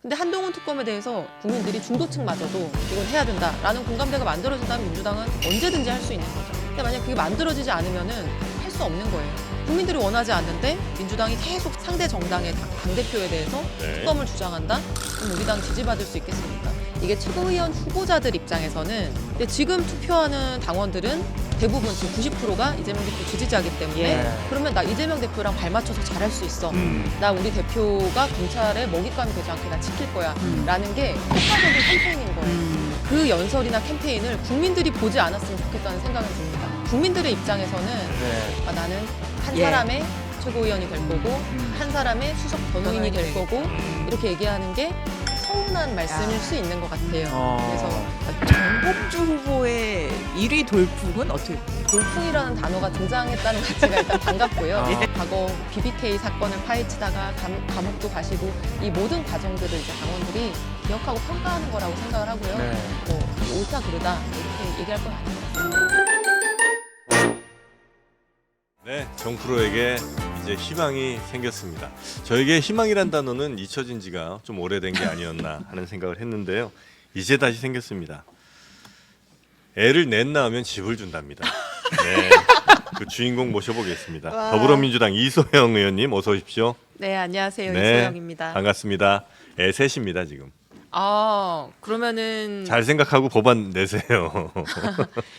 근데 한동훈 특검에 대해서 국민들이 중도층마저도 이건 해야 된다라는 공감대가 만들어진다면 민주당은 언제든지 할 수 있는 거죠. 근데 만약 그게 만들어지지 않으면은 할 수 없는 거예요. 국민들이 원하지 않는데 민주당이 계속 상대 정당의 당대표에 대해서 특검을 주장한다? 그럼 우리 당 지지받을 수 있겠습니까? 이게 최고위원 후보자들 입장에서는 근데 지금 투표하는 당원들은 대부분 지금 90%가 이재명 대표 지지자이기 때문에 그러면 나 이재명 대표랑 발맞춰서 잘할 수 있어. 나 우리 대표가 경찰에 먹잇감이 되지 않게 나 지킬 거야. 라는 게 효과적인 캠페인인 거예요. 그 연설이나 캠페인을 국민들이 보지 않았으면 좋겠다는 생각은 듭니다. 국민들의 입장에서는 아, 나는 한 사람의 최고위원이 될 거고 한 사람의 수석 변호인이 될 거고 이렇게 얘기하는 게 서운한 말씀일 수 있는 것 같아요. 그래서 정봉주 후보의 1위 돌풍은 어떻게? 돌풍이라는 단어가 등장했다는 자체가 일단 반갑고요. 과거 BBK 사건을 파헤치다가 감옥도 가시고 이 모든 과정들을 이제 당원들이 기억하고 평가하는 거라고 생각을 하고요. 뭐 옳다 그르다 이렇게 얘기할 건 아닌 것 같습니다. 네, 정프로에게 이제 희망이 생겼습니다. 저에게 희망이란 단어는 잊혀진 지가 좀 오래된 게 아니었나 하는 생각을 했는데요. 이제 다시 생겼습니다. 애를 넷 낳으면 집을 준답니다. 네, 그 주인공 모셔보겠습니다. 와. 더불어민주당 이소영 의원님 어서 오십시오. 네, 안녕하세요. 네, 이소영입니다. 반갑습니다. 애 셋입니다 지금. 아, 그러면은 잘 생각하고 법안 내세요.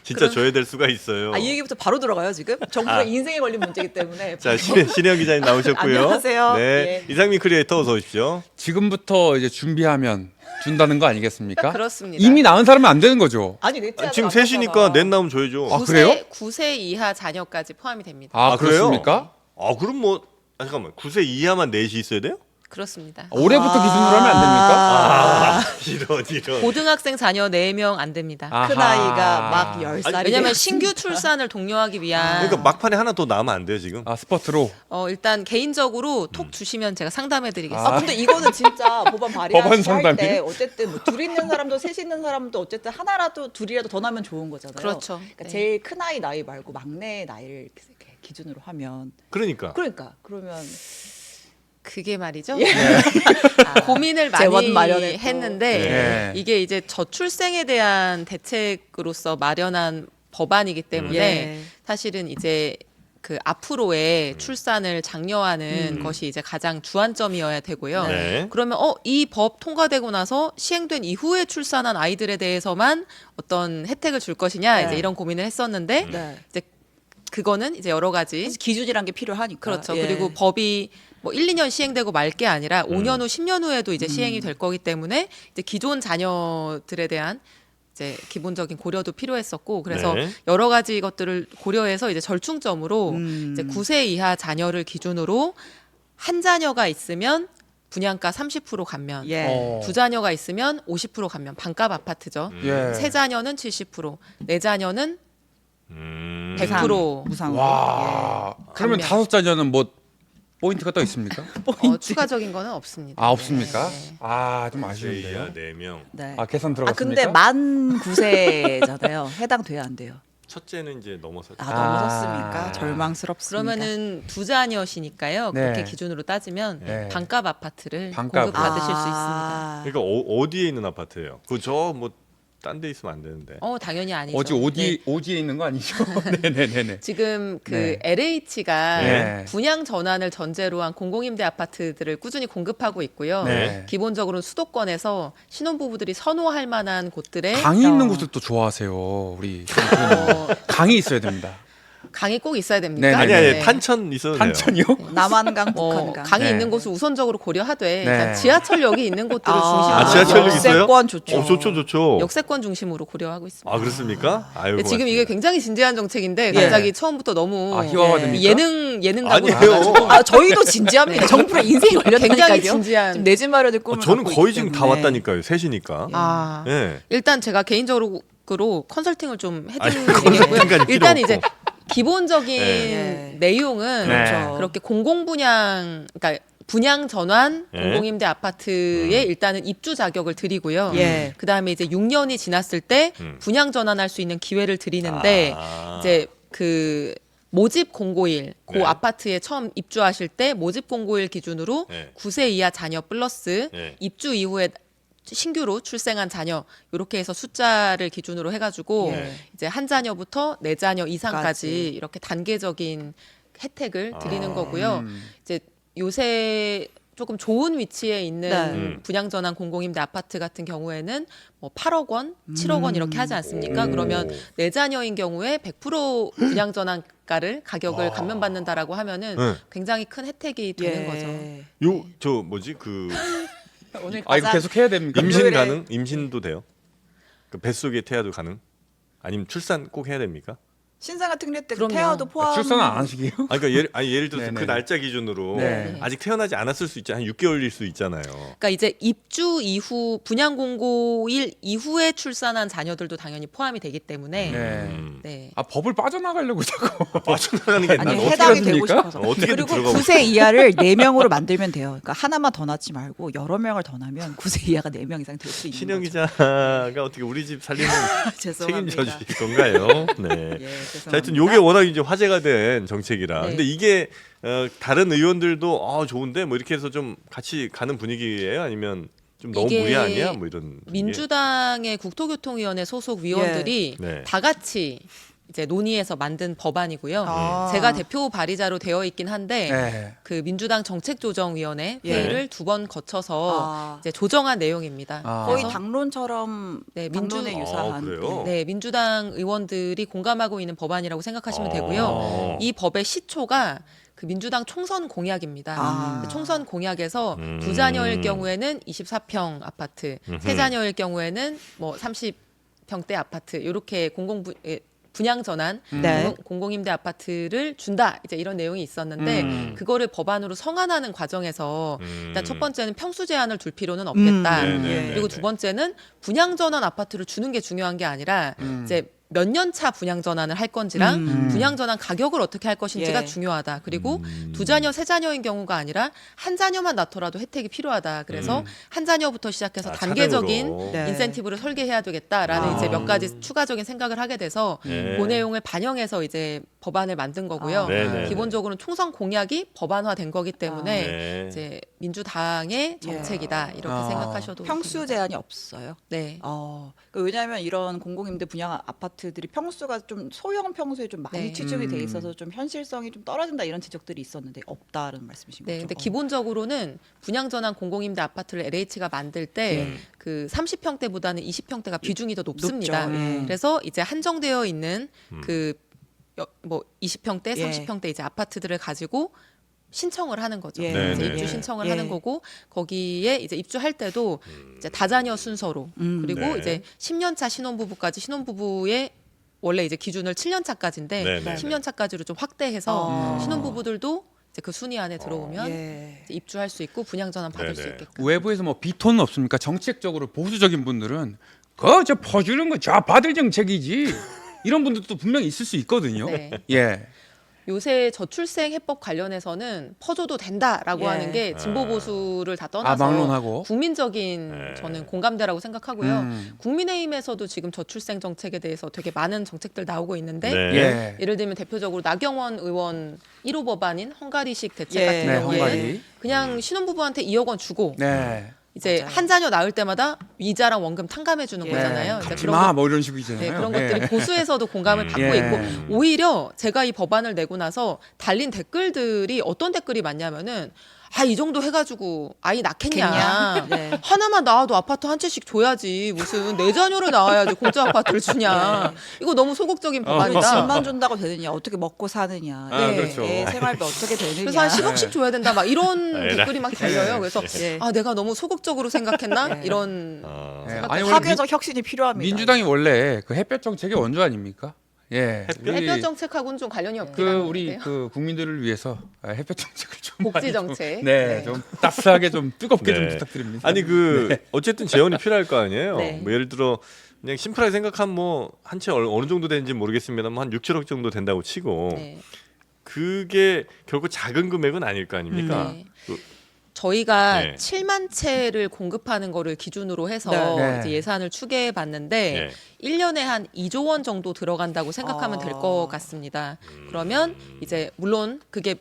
진짜 줘야 될 수가 있어요. 이 얘기부터 바로 들어가요 지금? 정부의 인생에 걸린 문제이기 때문에. 자, 신혜영 기자님 나오셨고요. 안녕하세요. 네, 예. 이상민 크리에이터 어서 오십시오. 지금부터 이제 준비하면 준다는 거 아니겠습니까? 그렇습니다. 이미 낳은 사람은 안 되는 거죠. 아니 넷째 아들 지금 안 셋이니까 낳았잖아. 넷 낳으면 줘야죠. 아, 그래요? 9세 이하 자녀까지 포함이 됩니다. 아, 그래요? 그렇습니까? 아 그럼 뭐 잠깐만 9세 이하만 넷이 있어야 돼요? 그렇습니다. 올해부터 기준으로 하면 안 됩니까? 이런. 고등학생 자녀 4명 안 됩니다. 아하. 큰 아이가 막 10살이 왜냐하면 신규 출산을 독려하기 위한 그러니까 막판에 하나 더 낳으면 안 돼요 지금. 아, 스퍼트로. 일단 개인적으로 톡 주시면 제가 상담해드리겠습니다. 근데 이거는 진짜 법안 법안 발의할 때 상담이요? 어쨌든 뭐 둘 있는 사람도 셋 있는 사람도 어쨌든 하나라도 둘이라도 더 나면 좋은 거잖아요. 그렇죠. 그러니까 네. 제일 큰 아이 나이 말고 막내 나이를 이렇게 기준으로 하면 그러니까. 그러면 그게 말이죠. 예. 고민을 재원 많이 마련했고. 했는데 네. 이게 이제 저출생에 대한 대책으로서 마련한 법안이기 때문에 예. 사실은 이제 그 앞으로의 출산을 장려하는 것이 이제 가장 주안점이어야 되고요. 네. 그러면 이 법 통과되고 나서 시행된 이후에 출산한 아이들에 대해서만 어떤 혜택을 줄 것이냐 네. 이제 이런 고민을 했었는데 네. 이제 그거는 이제 여러 가지 사실 기준이란 게 필요하니까. 그렇죠. 예. 그리고 법이 뭐 1, 2년 시행되고 말 게 아니라 5년 후, 10년 후에도 이제 시행이 될 거기 때문에 이제 기존 자녀들에 대한 이제 기본적인 고려도 필요했었고 그래서 네. 여러 가지 것들을 고려해서 이제 절충점으로 이제 9세 이하 자녀를 기준으로 한 자녀가 있으면 분양가 30% 감면, 예. 두 자녀가 있으면 50% 감면, 반값 아파트죠. 예. 세 자녀는 70%, 네 자녀는 100% 무상으로. 와. 그러면 감면. 5자녀는 뭐 포인트가 또 있습니까? 추가적인 거는 없습니다. 아, 없습니까? 네. 아, 좀 9세 이하 아쉬운데요. 4명. 네. 아, 계산 근데 들어갔습니까? 만 9세잖아요. 해당돼야 안 돼요. 첫째는 이제 넘어섰죠. 넘어섰습니까? 절망스럽습니다. 그러면은 두 자녀시니까요. 네. 그렇게 기준으로 따지면 네. 반값 아파트를 반값으로. 공급받으실 수 있습니다. 그러니까 어디에 있는 아파트예요? 그 저 뭐 딴 데 있으면 안 되는데. 당연히 아니죠. 어디 네. 오지에 있는 거 아니죠? 네네네네. 지금 그 네. LH가 네. 분양 전환을 전제로 한 공공임대 아파트들을 꾸준히 공급하고 있고요. 네. 기본적으로 수도권에서 신혼부부들이 선호할 만한 곳들에 강이 있는 곳을 또 좋아하세요. 우리. 강이 있어야 됩니다. 강이 꼭 있어야 됩니까? 네, 아니 네. 탄천 있어도 돼요. 탄천이요? 남한강, 북한강. 강이 네. 있는 곳을 우선적으로 고려하되 네. 일단 지하철역이 있는 곳들을 중심으로 아, 지하철역 있어요? 역세권 좋죠. 좋죠. 역세권 중심으로 고려하고 있습니다. 아 그렇습니까? 아유. 근데 지금 이게 굉장히 진지한 정책인데 예. 갑자기 처음부터 너무 아, 희화화 됩니까? 예능 가고 아니에요. 저희도 진지합니다. 정부의 인생이 걸렸다니까요. 굉장히 진지한. 지금 내집 마련의 꿈을 저는 갖고 거의 있기 지금 다 때문에. 왔다니까요. 셋이니까. 아, 예. 일단 제가 개인적으로 컨설팅을 좀 아니, 해드리겠고요. 컨설팅까지 필요 일단 없고. 이제 기본적인 네. 내용은 네. 그렇게 공공분양, 그러니까 분양 전환 네. 공공임대 아파트에 일단은 입주 자격을 드리고요. 예. 그 다음에 이제 6년이 지났을 때 분양 전환할 수 있는 기회를 드리는데 아. 이제 그 모집 공고일 그 네. 아파트에 처음 입주하실 때 모집 공고일 기준으로 네. 9세 이하 자녀 플러스 네. 입주 이후에 신규로 출생한 자녀 이렇게 해서 숫자를 기준으로 해가지고 예. 이제 한 자녀부터 네 자녀 이상까지 까지. 이렇게 단계적인 혜택을 드리는 아. 거고요. 이제 요새 조금 좋은 위치에 있는 네. 분양전환 공공임대 아파트 같은 경우에는 뭐 8억 원, 7억 원 이렇게 하지 않습니까? 오. 그러면 네 자녀인 경우에 100% 분양전환가를 가격을 감면받는다라고 하면은 네. 굉장히 큰 혜택이 되는 거죠. 요 저 뭐지 그 오늘 아 이거 가장 계속 해야 됩니까? 임신 금요일에- 가능? 임신도 돼요? 그 뱃속에 태아도 가능? 아니면 출산 꼭 해야 됩니까? 신생아 특례 때 그럼요. 태아도 포함. 출산은 안 하시게요? 그러니까 예를 들어서 네네. 그 날짜 기준으로 네. 아직 태어나지 않았을 수 있잖아요. 한 6개월일 수 있잖아요. 그러니까 이제 입주 이후 분양 공고일 이후에 출산한 자녀들도 당연히 포함이 되기 때문에 네. 네. 아 법을 빠져나가려고 자꾸. 빠져나가는 게 아니 나도 어떻게 해당이 되고 하십니까? 싶어서. 어떻게든 그리고 들어가고 9세 이하를 4명으로 만들면 돼요. 그러니까 하나만 더 낳지 말고 여러 명을 더 낳으면 9세 이하가 4명 이상 될 수 있는 신영 거죠. 기자가 어떻게 우리 집 살림을 죄송합니다. 책임져 주실 건가요? 네. 예, 죄송합니다. 자, 하여튼 요게 워낙 이제 화제가 된 정책이라. 네. 근데 이게 다른 의원들도 좋은데 뭐 이렇게 해서 좀 같이 가는 분위기예요? 아니면 좀 너무 이게 무리 아니야? 뭐 이런 분위기? 민주당의 국토교통위원회 소속 위원들이 네. 다 같이 이제 논의해서 만든 법안이고요. 아. 제가 대표 발의자로 되어 있긴 한데 네. 그 민주당 정책조정위원회 예. 회의를 2번 거쳐서 아. 이제 조정한 내용입니다. 아. 거의 그래서 당론처럼 네, 당론에 아, 유사한. 그래요? 네, 민주당 의원들이 공감하고 있는 법안이라고 생각하시면 되고요. 아. 이 법의 시초가 그 민주당 총선 공약입니다. 아. 그 총선 공약에서 음. 두 자녀일 경우에는 24평 아파트, 음흠. 세 자녀일 경우에는 뭐 30평대 아파트 이렇게 분양 전환 네. 공공임대 아파트를 준다 이제 이런 내용이 있었는데 그거를 법안으로 성안하는 과정에서 일단 첫 번째는 평수 제한을 둘 필요는 없겠다. 네네. 그리고 두 번째는 분양 전환 아파트를 주는 게 중요한 게 아니라 이제 몇 년 차 분양 전환을 할 건지랑 분양 전환 가격을 어떻게 할 것인지가 예. 중요하다. 그리고 두 자녀, 세 자녀인 경우가 아니라 한 자녀만 낳더라도 혜택이 필요하다. 그래서 한 자녀부터 시작해서 단계적인 차등으로. 네. 인센티브를 설계해야 되겠다라는 아. 이제 몇 가지 추가적인 생각을 하게 돼서 네. 그 내용을 반영해서 이제 법안을 만든 거고요. 아. 네네. 기본적으로는 총선 공약이 법안화된 거기 때문에 네. 이제 민주당의 정책이다 이렇게 아. 생각하셔도 평수 됩니다. 제한이 없어요. 네. 왜냐하면 이런 공공임대 분양 아파트들이 평수가 좀 소형 평수에 좀 많이 네. 취급이 돼 있어서 좀 현실성이 좀 떨어진다 이런 지적들이 있었는데 없다는 말씀이신 네, 거죠. 근데 기본적으로는 분양 전환 공공임대 아파트를 LH가 만들 때 그 30평대보다는 20평대가 비중이 더 높습니다. 높죠. 예. 그래서 이제 한정되어 있는 그 뭐 20평대, 예. 30평대 이제 아파트들을 가지고 신청을 하는 거죠. 예. 이제 네네. 입주 신청을 예. 하는 거고 거기에 이제 입주할 때도 이제 다자녀 순서로 그리고 네. 이제 10년 차 신혼부부까지 신혼부부의 원래 이제 기준을 7년 차까지인데 네네. 10년 차까지로 좀 확대해서 아. 신혼부부들도 이제 그 순위 안에 들어오면 예. 이제 입주할 수 있고 분양 전환 받을 수 네네. 있게끔. 외부에서 뭐 비토는 없습니까? 정책적으로 보수적인 분들은 그저 퍼주는 거 좌파들 정책이지. 이런 분들도 분명히 있을 수 있거든요. 네. 예. 요새 저출생 해법 관련해서는 퍼줘도 된다라고 예. 하는 게 진보 보수를 다 떠나서 막론하고. 국민적인 네. 저는 공감대라고 생각하고요. 음. 국민의힘에서도 지금 저출생 정책에 대해서 되게 많은 정책들 나오고 있는데 네. 예. 예를 들면 대표적으로 나경원 의원 1호 법안인 헝가리식 대책 예. 같은 네, 경우에는 헝가리. 그냥 신혼부부한테 2억 원 주고 네. 이제 맞아요. 한 자녀 낳을 때마다 이자랑 원금 탕감해 주는 예. 거잖아요. 이제 갚지 그런 마, 것- 뭐 이런 식이잖아요. 네, 그런 예. 것들이 보수에서도 공감을 받고 예. 있고 오히려 제가 이 법안을 내고 나서 달린 댓글들이 어떤 댓글이 많냐면은 이 정도 해가지고 아이 낳겠냐. 네. 하나만 낳아도 아파트 한 채씩 줘야지. 무슨 네 자녀를 낳아야지 공짜 아파트를 주냐. 이거 너무 소극적인 그리고 법안이다. 집만 준다고 되느냐, 어떻게 먹고 사느냐, 아, 네. 그렇죠. 애 생활비 어떻게 되느냐. 그래서 한 10억씩 줘야 된다. 막 이런 에라. 댓글이 막 달려요. 그래서 예. 내가 너무 소극적으로 생각했나? 예. 이런 아. 예. 생각- 아니 원래 사회적 혁신이 필요합니다. 민주당이 원래 그 햇볕 정책의 원조 아닙니까? 예. 햇볕 정책하고는 좀 관련이 없긴 그 한데 우리 그 국민들을 위해서 햇볕 정책을 좀 복지 많이 좀- 정책. 네, 네. 좀 따스하게 좀 뜨겁게 좀 네. 부탁드립니다. 아니 어쨌든 재원이 필요할 거 아니에요. 네. 뭐 예를 들어 그냥 심플하게 생각하면 뭐 한 채 어느 정도 되는지 모르겠습니다만 한 6, 7억 정도 된다고 치고 네. 그게 결국 작은 금액은 아닐 거 아닙니까? 네. 그 저희가 네. 7만 채를 공급하는 거를 기준으로 해서 네. 이제 예산을 추계해 봤는데 네. 1년에 한 2조 원 정도 들어간다고 생각하면 될 것 같습니다. 그러면 이제 물론 그게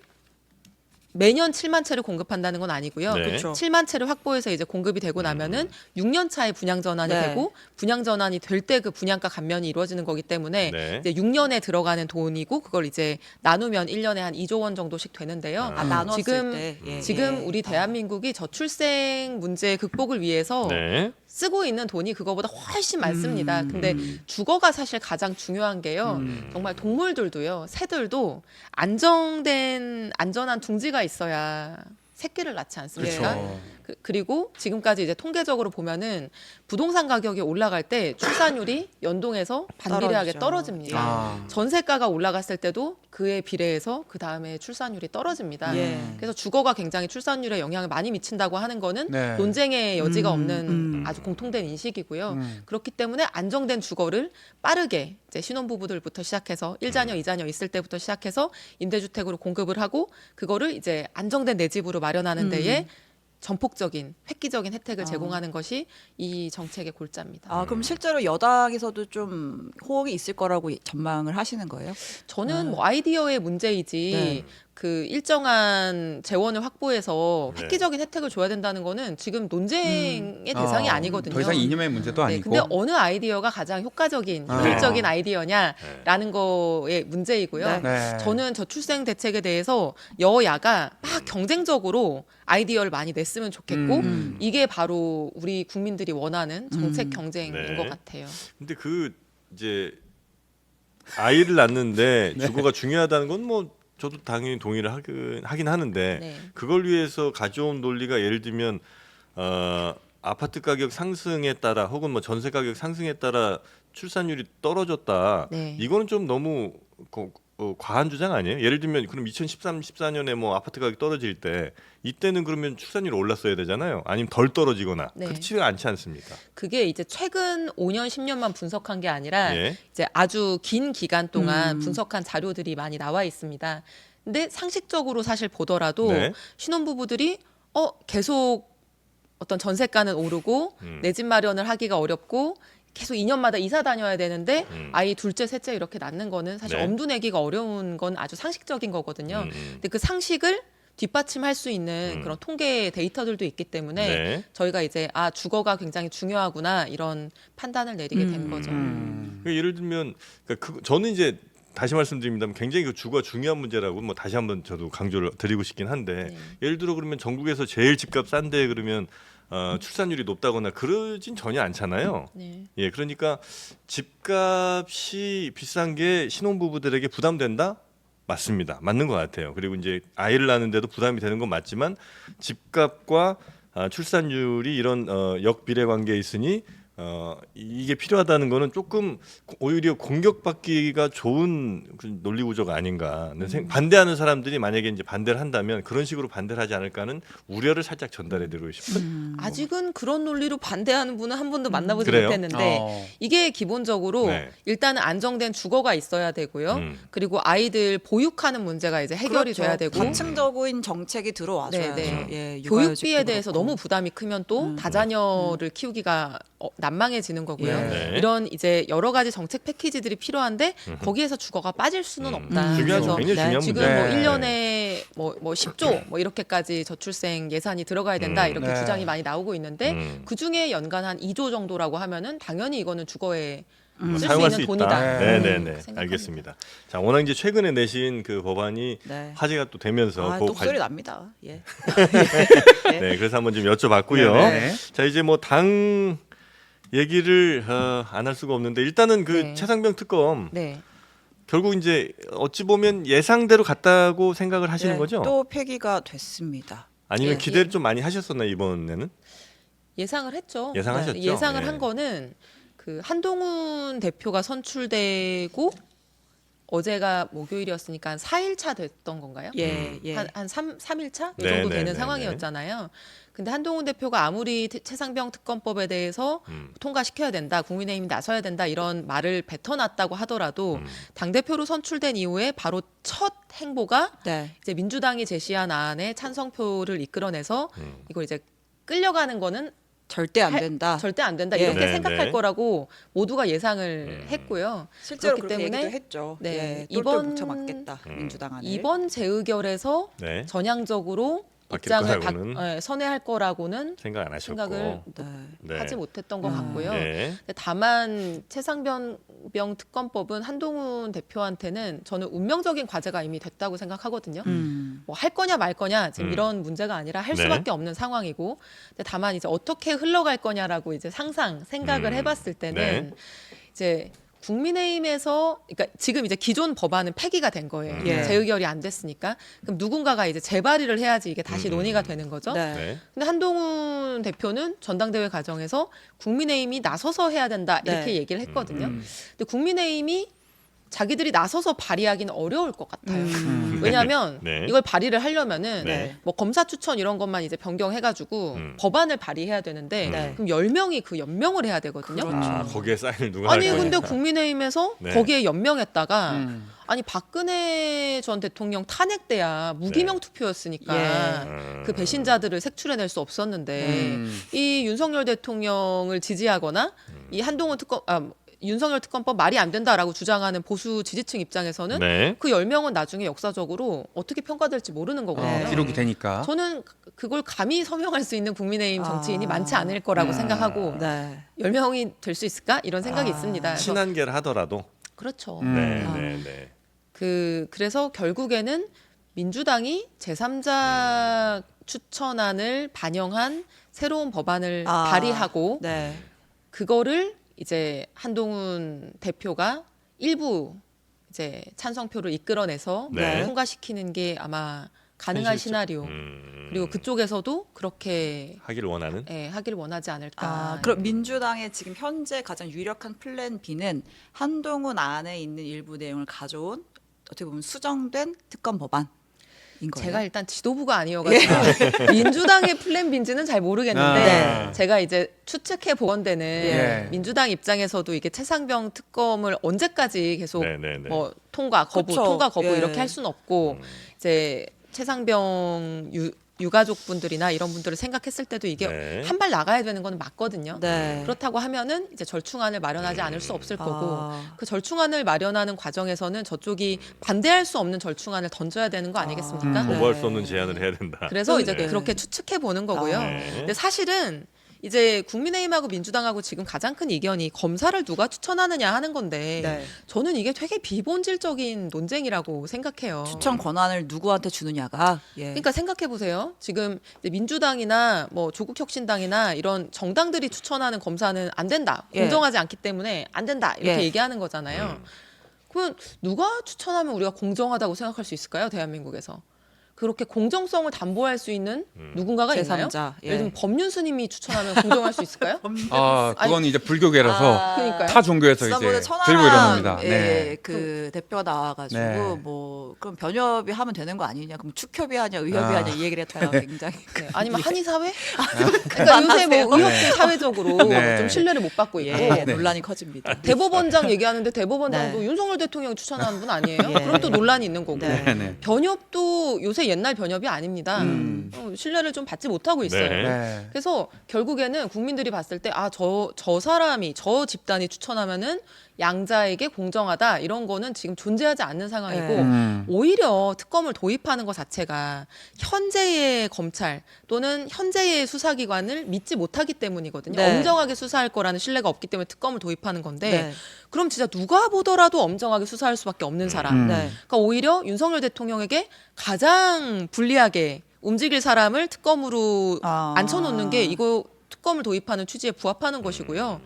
매년 7만 채를 공급한다는 건 아니고요. 네. 그렇죠. 7만 채를 확보해서 이제 공급이 되고 나면은 6년 차에 분양 전환이 네. 되고 분양 전환이 될 때 그 분양가 감면이 이루어지는 거기 때문에 네. 이제 6년에 들어가는 돈이고 그걸 이제 나누면 1년에 한 2조 원 정도씩 되는데요. 아, 나눴을 지금 때. 예, 지금 예. 우리 대한민국이 저출생 문제 극복을 위해서 네. 쓰고 있는 돈이 그거보다 훨씬 많습니다. 근데 주거가 사실 가장 중요한 게요. 정말 동물들도요, 새들도 안전한 둥지가 있어야 새끼를 낳지 않습니까? 그렇죠. 그리고 지금까지 이제 통계적으로 보면은 부동산 가격이 올라갈 때 출산율이 연동해서 반비례하게 떨어지죠. 떨어집니다. 아. 전세가가 올라갔을 때도 그에 비례해서 그 다음에 출산율이 떨어집니다. 예. 그래서 주거가 굉장히 출산율에 영향을 많이 미친다고 하는 거는 네. 논쟁의 여지가 없는 음. 아주 공통된 인식이고요. 음. 그렇기 때문에 안정된 주거를 빠르게 이제 신혼부부들부터 시작해서 1자녀, 2자녀 있을 때부터 시작해서 임대주택으로 공급을 하고 그거를 이제 안정된 내 집으로 마련하는 데에 전폭적인 획기적인 혜택을 제공하는 것이 이 정책의 골자입니다. 아, 그럼 실제로 여당에서도 좀 호응이 있을 거라고 전망을 하시는 거예요? 저는 뭐 아이디어의 문제이지 네. 그 일정한 재원을 확보해서 네. 획기적인 혜택을 줘야 된다는 거는 지금 논쟁의 대상이 아니거든요. 더 이상 이념의 문제도 네, 아니고. 근데 어느 아이디어가 가장 효과적인, 효율적인 아이디어냐라는 거의 문제이고요. 네. 저는 저출생 대책에 대해서 여야가 막 경쟁적으로 아이디어를 많이 냈으면 좋겠고 이게 바로 우리 국민들이 원하는 정책 경쟁인 네. 것 같아요. 근데 그 이제 아이를 낳는데 네. 주거가 중요하다는 건 뭐 저도 당연히 동의를 하긴 하는데 네. 그걸 위해서 가져온 논리가 예를 들면 아파트 가격 상승에 따라 혹은 뭐 전세 가격 상승에 따라 출산율이 떨어졌다. 네. 이거는 좀 너무 과한 주장 아니에요? 예를 들면 그럼 2013, 14년에 뭐 아파트 가격 떨어질 때 이때는 그러면 출산율이 올랐어야 되잖아요. 아니면 덜 떨어지거나 네. 그렇지 않지 않습니까? 그게 이제 최근 5년, 10년만 분석한 게 아니라 예. 이제 아주 긴 기간 동안 분석한 자료들이 많이 나와 있습니다. 근데 상식적으로 사실 보더라도 네. 신혼부부들이 계속 어떤 전세가는 오르고 내 집 마련을 하기가 어렵고 계속 2년마다 이사 다녀야 되는데 아이 둘째, 셋째 이렇게 낳는 거는 사실 네. 엄두내기가 어려운 건 아주 상식적인 거거든요. 근데 그 상식을 뒷받침할 수 있는 그런 통계 데이터들도 있기 때문에 네. 저희가 이제 주거가 굉장히 중요하구나 이런 판단을 내리게 된 거죠. 그러니까 예를 들면 저는 이제 다시 말씀드립니다만 굉장히 그 주거가 중요한 문제라고 뭐 다시 한번 저도 강조를 드리고 싶긴 한데 네. 예를 들어 그러면 전국에서 제일 집값 싼데 그러면 출산율이 높다거나 그러진 전혀 않잖아요. 네. 예, 그러니까 집값이 비싼 게 신혼부부들에게 부담된다? 맞습니다. 맞는 것 같아요. 그리고 이제 아이를 낳는데도 부담이 되는 건 맞지만 집값과 출산율이 이런 역비례 관계에 있으니 이게 필요하다는 거는 조금 오히려 공격받기가 좋은 그 논리 구조가 아닌가. 반대하는 사람들이 만약에 이제 반대를 한다면 그런 식으로 반대를 하지 않을까는 우려를 살짝 전달해드리고 싶어요. 아직은 그런 논리로 반대하는 분은 한 번도 만나보지 그래요? 못했는데 이게 기본적으로 네. 일단은 안정된 주거가 있어야 되고요. 음. 그리고 아이들 보육하는 문제가 이제 해결이 그렇죠. 돼야 되고 다층적인 정책이 들어와줘야죠. 네. 예, 교육비에 육아휴직도 대해서 그렇고. 너무 부담이 크면 또 다자녀를 키우기가 난망해지는 거고요. 예. 네. 이런 이제 여러 가지 정책 패키지들이 필요한데 거기에서 주거가 빠질 수는 없다. 중요하죠. 그래서 굉장히 중요한 지금 문제. 뭐 네. 1년에 뭐 10조 뭐 이렇게까지 저출생 예산이 들어가야 된다 이렇게 네. 주장이 많이 나오고 있는데 그 중에 연간 한 2조 정도라고 하면은 당연히 이거는 주거에 쓸 수 사용할 있는 수 돈이다. 있다. 네. 네네네. 생각합니다. 알겠습니다. 자, 워낙 이제 최근에 내신 그 법안이 네. 화제가 또 되면서 아, 그거 독소리 납니다. 예. 네, 그래서 한번 좀 여쭤봤고요. 네. 자, 이제 뭐 당 얘기를 안 할 수가 없는데 일단은 그 네. 최상병 특검 네. 결국 이제 어찌 보면 예상대로 갔다고 생각을 하시는 네, 거죠? 또 폐기가 됐습니다. 아니면 예, 기대를 예. 좀 많이 하셨었나요 이번에는? 예상을 했죠. 예상하셨죠? 예상을 네. 한 거는 그 한동훈 대표가 선출되고 어제가 목요일이었으니까 한 4일차 됐던 건가요? 예, 예. 한 3일차? 이 네, 정도 네, 되는 네, 상황이었잖아요. 근데 한동훈 대표가 아무리 최상병 특검법에 대해서 통과시켜야 된다, 국민의힘이 나서야 된다 이런 말을 뱉어놨다고 하더라도 당대표로 선출된 이후에 바로 첫 행보가 네. 이제 민주당이 제시한 안에 찬성표를 이끌어내서 이걸 이제 끌려가는 거는 절대 안 된다. 절대 안 된다 예. 이렇게 네, 생각할 네. 거라고 모두가 예상을 했고요. 실제로 그렇기 그렇게 때문에 얘기도 했죠. 네, 예, 이번- 똘똘 뭉쳐맞겠다. 민주당 안을. 이번 재의결에서 네. 전향적으로 바뀔 입장을 거라고는 선회할 거라고는 생각 안 하셨고. 생각을 네. 네. 하지 못했던 것 같고요. 네. 근데 다만 최상병 특검법은 한동훈 대표한테는 저는 운명적인 과제가 이미 됐다고 생각하거든요. 뭐 할 거냐 말 거냐 지금 이런 문제가 아니라 할 네. 수밖에 없는 상황이고, 근데 다만 이제 어떻게 흘러갈 거냐라고 이제 생각을 해봤을 때는 네. 이제 국민의힘에서, 그러니까 지금 이제 기존 법안은 폐기가 된 거예요. 예. 재의결이 안 됐으니까 그럼 누군가가 이제 재발의를 해야지 이게 다시 논의가 되는 거죠. 네. 네. 근데 한동훈 대표는 전당대회 과정에서 국민의힘이 나서서 해야 된다 이렇게 네. 얘기를 했거든요. 근데 국민의힘이 자기들이 나서서 발의하기는 어려울 것 같아요. 왜냐하면 네. 이걸 발의를 하려면은 네. 뭐 검사 추천 이런 것만 이제 변경해가지고 법안을 발의해야 되는데 네. 그럼 10명이 그 연명을 해야 되거든요. 그렇죠. 아, 거기에 사인을 누가 아니 할 근데 거냐. 국민의힘에서 네. 거기에 연명했다가 아니 박근혜 전 대통령 탄핵 때야 무기명 네. 투표였으니까 예. 그 배신자들을 색출해낼 수 없었는데 이 윤석열 대통령을 지지하거나 이 한동훈 윤석열 특검법 말이 안 된다라고 주장하는 보수 지지층 입장에서는 네. 그 10명은 나중에 역사적으로 어떻게 평가될지 모르는 거거든요. 기록이 되니까. 저는 그걸 감히 서명할 수 있는 국민의힘 정치인이 아. 많지 않을 거라고 생각하고 네. 10명이 될 수 있을까? 이런 생각이 있습니다. 그래서 친한계를 하더라도. 그렇죠. 네, 아. 네, 네. 그래서 결국에는 민주당이 제3자 추천안을 반영한 새로운 법안을 아. 발의하고 네. 그거를 이제 한동훈 대표가 일부 이제 찬성표를 이끌어내서 네. 통과시키는 게 아마 가능한 현실적- 시나리오. 그리고 그쪽에서도 그렇게 하기를 원하는. 하기를 원하지 않을까. 아, 그럼 민주당의 지금 현재 가장 유력한 플랜 B는 한동훈 안에 있는 일부 내용을 가져온 어떻게 보면 수정된 특검 법안인 거예요. 제가 일단 지도부가 아니어가지고 민주당의 플랜 B인지는 잘 모르겠는데 아. 제가 이제 추측해 보건대는 예. 민주당 입장에서도 이게 최상병 특검을 언제까지 계속 네, 네, 네. 뭐 통과 거부 그쵸. 통과 거부 예. 이렇게 할 수는 없고 이제 최상병 유가족분들이나 이런 분들을 생각했을 때도 이게 네. 한 발 나가야 되는 건 맞거든요. 네. 그렇다고 하면은 이제 절충안을 마련하지 않을 수 없을 거고 아. 그 절충안을 마련하는 과정에서는 저쪽이 반대할 수 없는 절충안을 던져야 되는 거 아니겠습니까? 네. 거부할 수 없는 제안을 해야 된다. 그래서 이제 네. 그렇게 추측해 보는 거고요. 아. 네. 근데 사실은 이제 국민의힘하고 민주당하고 지금 가장 큰 이견이 검사를 누가 추천하느냐 하는 건데 네. 저는 이게 되게 비본질적인 논쟁이라고 생각해요. 추천 권한을 누구한테 주느냐가 예. 그러니까 생각해 보세요. 지금 이제 민주당이나 뭐 조국혁신당이나 이런 정당들이 추천하는 검사는 안 된다. 예. 공정하지 않기 때문에 안 된다. 이렇게 예. 얘기하는 거잖아요. 그러면 누가 추천하면 우리가 공정하다고 생각할 수 있을까요? 대한민국에서. 그렇게 공정성을 담보할 수 있는 누군가가 있나요? 제3자. 예. 예를 들면 법륜 스님이 추천하면 공정할 수 있을까요? 아, 그건 이제 불교계라서 그러니까요. 타 종교에서 지난번에 이제 천하람, 들고 일어납니다. 예, 네. 그 대표가 나와가지고 네. 뭐 그럼 변협이 하면 되는 거 아니냐? 그럼 축협이 하냐, 의협이 아. 하냐 이 얘기를 했다가 굉장히 네. 아니면 한의 사회? 그러니까 요새 뭐 의협도 사회적으로 네. 좀 신뢰를 못 받고 있고 예, 논란이 커집니다. 대법원장 얘기하는데 대법원장도 네. 윤석열 대통령이 추천하는 분 아니에요? 예. 그럼 또 논란이 있는 거고. 네. 네. 변협도 요새 옛날 변협이 아닙니다. 신뢰를 좀 받지 못하고 있어요. 네. 네. 그래서 결국에는 국민들이 봤을 때 저 사람이 저 집단이 추천하면은 양자에게 공정하다 이런 거는 지금 존재하지 않는 상황이고 네. 오히려 특검을 도입하는 것 자체가 현재의 검찰 또는 현재의 수사기관을 믿지 못하기 때문이거든요. 네. 엄정하게 수사할 거라는 신뢰가 없기 때문에 특검을 도입하는 건데 네. 그럼 진짜 누가 보더라도 엄정하게 수사할 수밖에 없는 사람. 네. 그러니까 오히려 윤석열 대통령에게 가장 불리하게 움직일 사람을 특검으로 아. 앉혀놓는 게 이거 특검을 도입하는 취지에 부합하는 것이고요.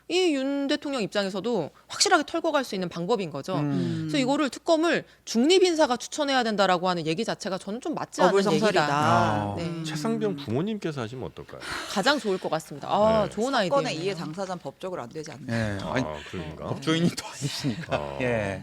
이 윤 대통령 입장에서도 확실하게 털고 갈 수 있는 방법인 거죠. 그래서 이거를 특검을 중립 인사가 추천해야 된다라고 하는 얘기 자체가 저는 좀 맞지 않는 어불성설이다. 얘기다. 아. 네. 최상병 부모님께서 하시면 어떨까요? 가장 좋을 것 같습니다. 아, 네. 좋은 사건의 아이디어네요. 이해 당사자는 법적으로 안 되지 않나? 네. 아니, 아, 그런가? 법조인이 또 아니시니까. 어. 예.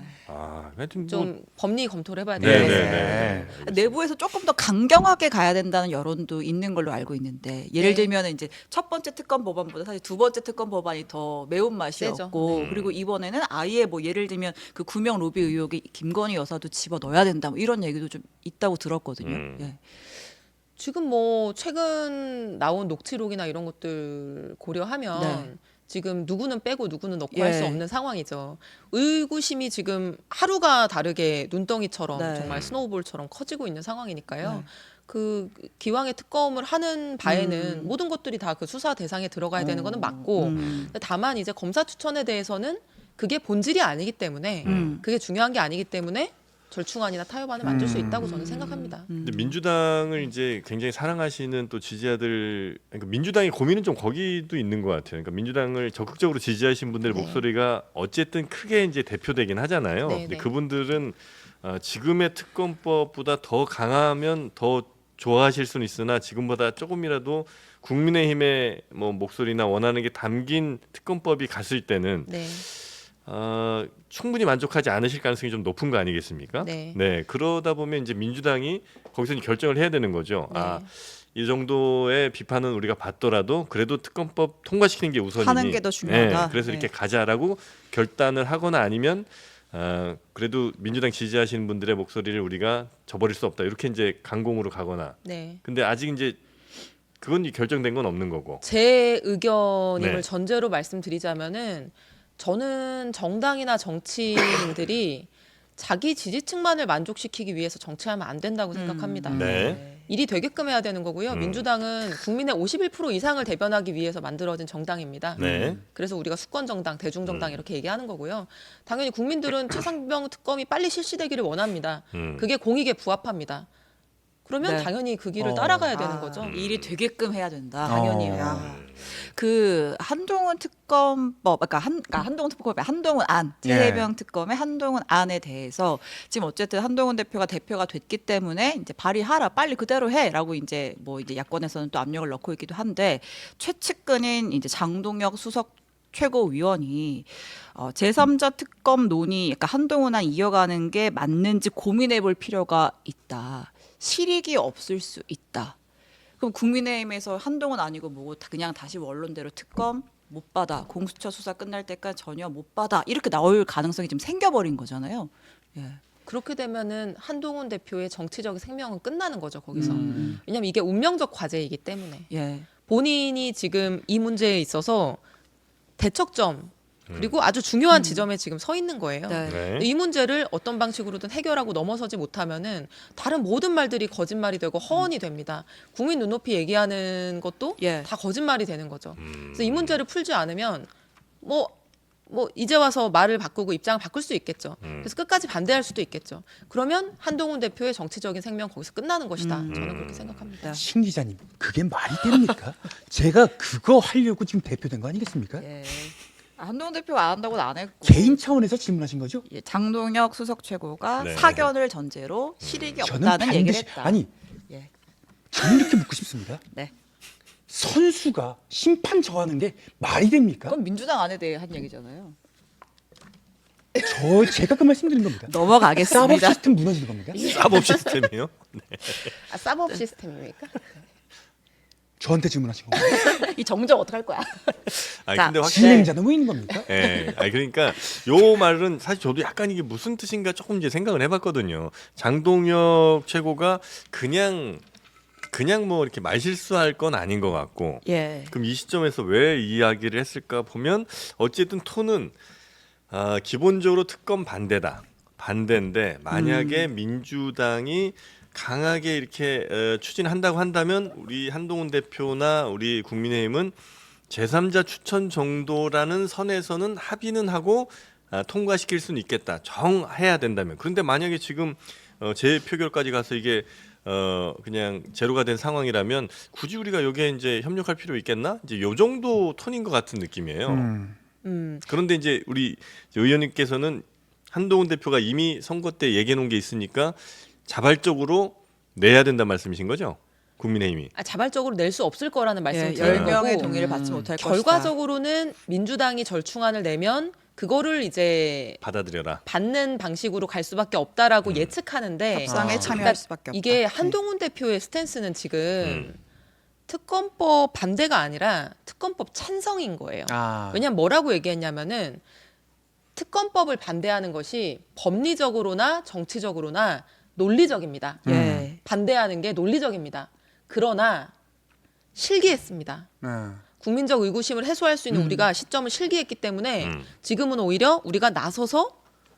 하여튼 뭐 좀 법리 검토를 해봐야 네, 되겠어요. 네, 네. 내부에서 조금 더 강경하게 가야 된다는 여론도 있는 걸로 알고 있는데 예를 네. 들면 이제 첫 번째 특검 법안보다 사실 두 번째 특검 법안이 더 매운맛이었고 세죠. 그리고 이번에는 아예 뭐 예를 들면 그 구명 로비 의혹에 김건희 여사도 집어 넣어야 된다 뭐 이런 얘기도 좀 있다고 들었거든요. 예. 지금 뭐 최근 나온 녹취록이나 이런 것들 고려하면 네. 지금 누구는 빼고 누구는 넣고 예. 할 수 없는 상황이죠. 의구심이 지금 하루가 다르게 눈덩이처럼 네. 정말 스노우볼처럼 커지고 있는 상황이니까요. 네. 그 기왕에 특검을 하는 바에는 모든 것들이 다 그 수사 대상에 들어가야 되는 거는 맞고 근데 다만 이제 검사 추천에 대해서는 그게 본질이 아니기 때문에 그게 중요한 게 아니기 때문에 절충안이나 타협안을 만들 수 있다고 저는 생각합니다. 근데 민주당을 이제 굉장히 사랑하시는 또 지지자들, 그러니까 민주당의 고민은 좀 거기도 있는 것 같아요. 그러니까 민주당을 적극적으로 지지하신 분들의 네. 목소리가 어쨌든 크게 이제 대표되긴 하잖아요. 네, 근데 네. 그분들은 지금의 특검법보다 더 강하면 더 좋아하실 수는 있으나 지금보다 조금이라도 국민의힘의 뭐 목소리나 원하는 게 담긴 특검법이 갔을 때는 네. 충분히 만족하지 않으실 가능성이 좀 높은 거 아니겠습니까? 네. 그러다 보면 이제 민주당이 거기서 이제 결정을 해야 되는 거죠. 네. 이 정도의 비판은 우리가 받더라도 그래도 특검법 통과시키는 게 우선이니. 하는 게 더 중요하다. 네, 그래서 네. 이렇게 가자라고 결단을 하거나 아니면 그래도 민주당 지지하시는 분들의 목소리를 우리가 저버릴 수 없다. 이렇게 이제 강공으로 가거나. 네. 근데 아직 이제 그건 결정된 건 없는 거고. 제 의견임을 네. 전제로 말씀드리자면은 저는 정당이나 정치인들이 자기 지지층만을 만족시키기 위해서 정치하면 안 된다고 생각합니다. 네. 일이 되게끔 해야 되는 거고요. 민주당은 국민의 51% 이상을 대변하기 위해서 만들어진 정당입니다. 네. 그래서 우리가 수권 정당, 대중 정당 이렇게 얘기하는 거고요. 당연히 국민들은 최상병 특검이 빨리 실시되기를 원합니다. 그게 공익에 부합합니다. 그러면 네. 당연히 그 길을 따라가야 되는 거죠. 일이 되게끔 해야 된다. 당연히요. 그 한동훈 특검법, 그러니까 한동훈 특검의 한동훈 안, 최혜병 특검의 한동훈 안에 대해서 지금 어쨌든 한동훈 대표가 됐기 때문에 이제 발의하라, 빨리 그대로 해라고 이제 뭐 이제 야권에서는 또 압력을 넣고 있기도 한데 최측근인 이제 장동혁 수석 최고위원이 제3자 특검 논의, 그러니까 한동훈 안 이어가는 게 맞는지 고민해볼 필요가 있다. 실익이 없을 수 있다. 그럼 국민의힘에서 한동훈 아니고 뭐고 그냥 다시 원론대로 특검 못 받아, 공수처 수사 끝날 때까지 전혀 못 받아 이렇게 나올 가능성이 좀 생겨버린 거잖아요. 예. 그렇게 되면은 한동훈 대표의 정치적 생명은 끝나는 거죠, 거기서. 왜냐하면 이게 운명적 과제이기 때문에. 예. 본인이 지금 이 문제에 있어서 대척점 그리고 아주 중요한 지점에 지금 서 있는 거예요. 네. 네. 이 문제를 어떤 방식으로든 해결하고 넘어서지 못하면은 다른 모든 말들이 거짓말이 되고 허언이 됩니다. 국민 눈높이 얘기하는 것도 예. 다 거짓말이 되는 거죠. 그래서 이 문제를 풀지 않으면 뭐 이제 와서 말을 바꾸고 입장을 바꿀 수 있겠죠. 그래서 끝까지 반대할 수도 있겠죠. 그러면 한동훈 대표의 정치적인 생명 거기서 끝나는 것이다. 저는 그렇게 생각합니다. 신 기자님, 그게 말이 됩니까? 제가 그거 하려고 지금 대표된 거 아니겠습니까? 예. 한동훈 대표가 안 한다고는 안 했고 개인 차원에서 질문하신 거죠? 예, 장동혁 수석 최고가 네. 사견을 전제로 실익이 저는 없다는 얘기를 반드시 했다. 아니 예. 저는 이렇게 묻고 싶습니다. 네. 선수가 심판 정하는 게 말이 됩니까? 그건 민주당 안에 대해 한 얘기잖아요. 제가 그 말씀드린 겁니다. 사법 넘어가겠습니다. 시스템 무너지는 겁니까? 사법 시스템이요? 아, 사법 시스템입니까? 저한테 질문하신 겁니다. 이 정적 어떡할 거야? 자, 근데 확실히 진행자는 왜 있는 겁니까? 예. 그러니까 요 말은 사실 저도 약간 이게 무슨 뜻인가 조금 이제 생각을 해봤거든요. 장동혁 최고가 그냥 뭐 이렇게 말실수할 건 아닌 것 같고. 예. 그럼 이 시점에서 왜 이야기를 했을까 보면 어쨌든 톤은 기본적으로 특검 반대인데 만약에 민주당이 강하게 이렇게 추진한다고 한다면 우리 한동훈 대표나 우리 국민의힘은 제3자 추천 정도라는 선에서는 합의는 하고 통과시킬 수는 있겠다. 정해야 된다면. 그런데 만약에 지금 재표결까지 가서 이게 그냥 제로가 된 상황이라면 굳이 우리가 여기에 이제 협력할 필요 있겠나? 이제 요 정도 톤인 것 같은 느낌이에요. 그런데 이제 우리 의원님께서는 한동훈 대표가 이미 선거 때 얘기해 놓은 게 있으니까 자발적으로 내야 된다는 말씀이신 거죠? 국민의힘이. 자발적으로 낼 수 없을 거라는 말씀을 예, 드리는 10명의 거고 동의를 받지 못할 것이다. 결과적으로는 민주당이 절충안을 내면 그거를 이제 받아들여라. 받는 방식으로 갈 수밖에 없다라고 예측하는데 협상에 아. 참여할 수밖에 없다. 이게 한동훈 대표의 스탠스는 지금 음. 특검법 반대가 아니라 특검법 찬성인 거예요. 아. 왜냐면 뭐라고 얘기했냐면은 특검법을 반대하는 것이 법리적으로나 정치적으로나 논리적입니다. 예. 반대하는 게 논리적입니다. 그러나 실기했습니다. 네. 국민적 의구심을 해소할 수 있는 우리가 시점을 실기했기 때문에 지금은 오히려 우리가 나서서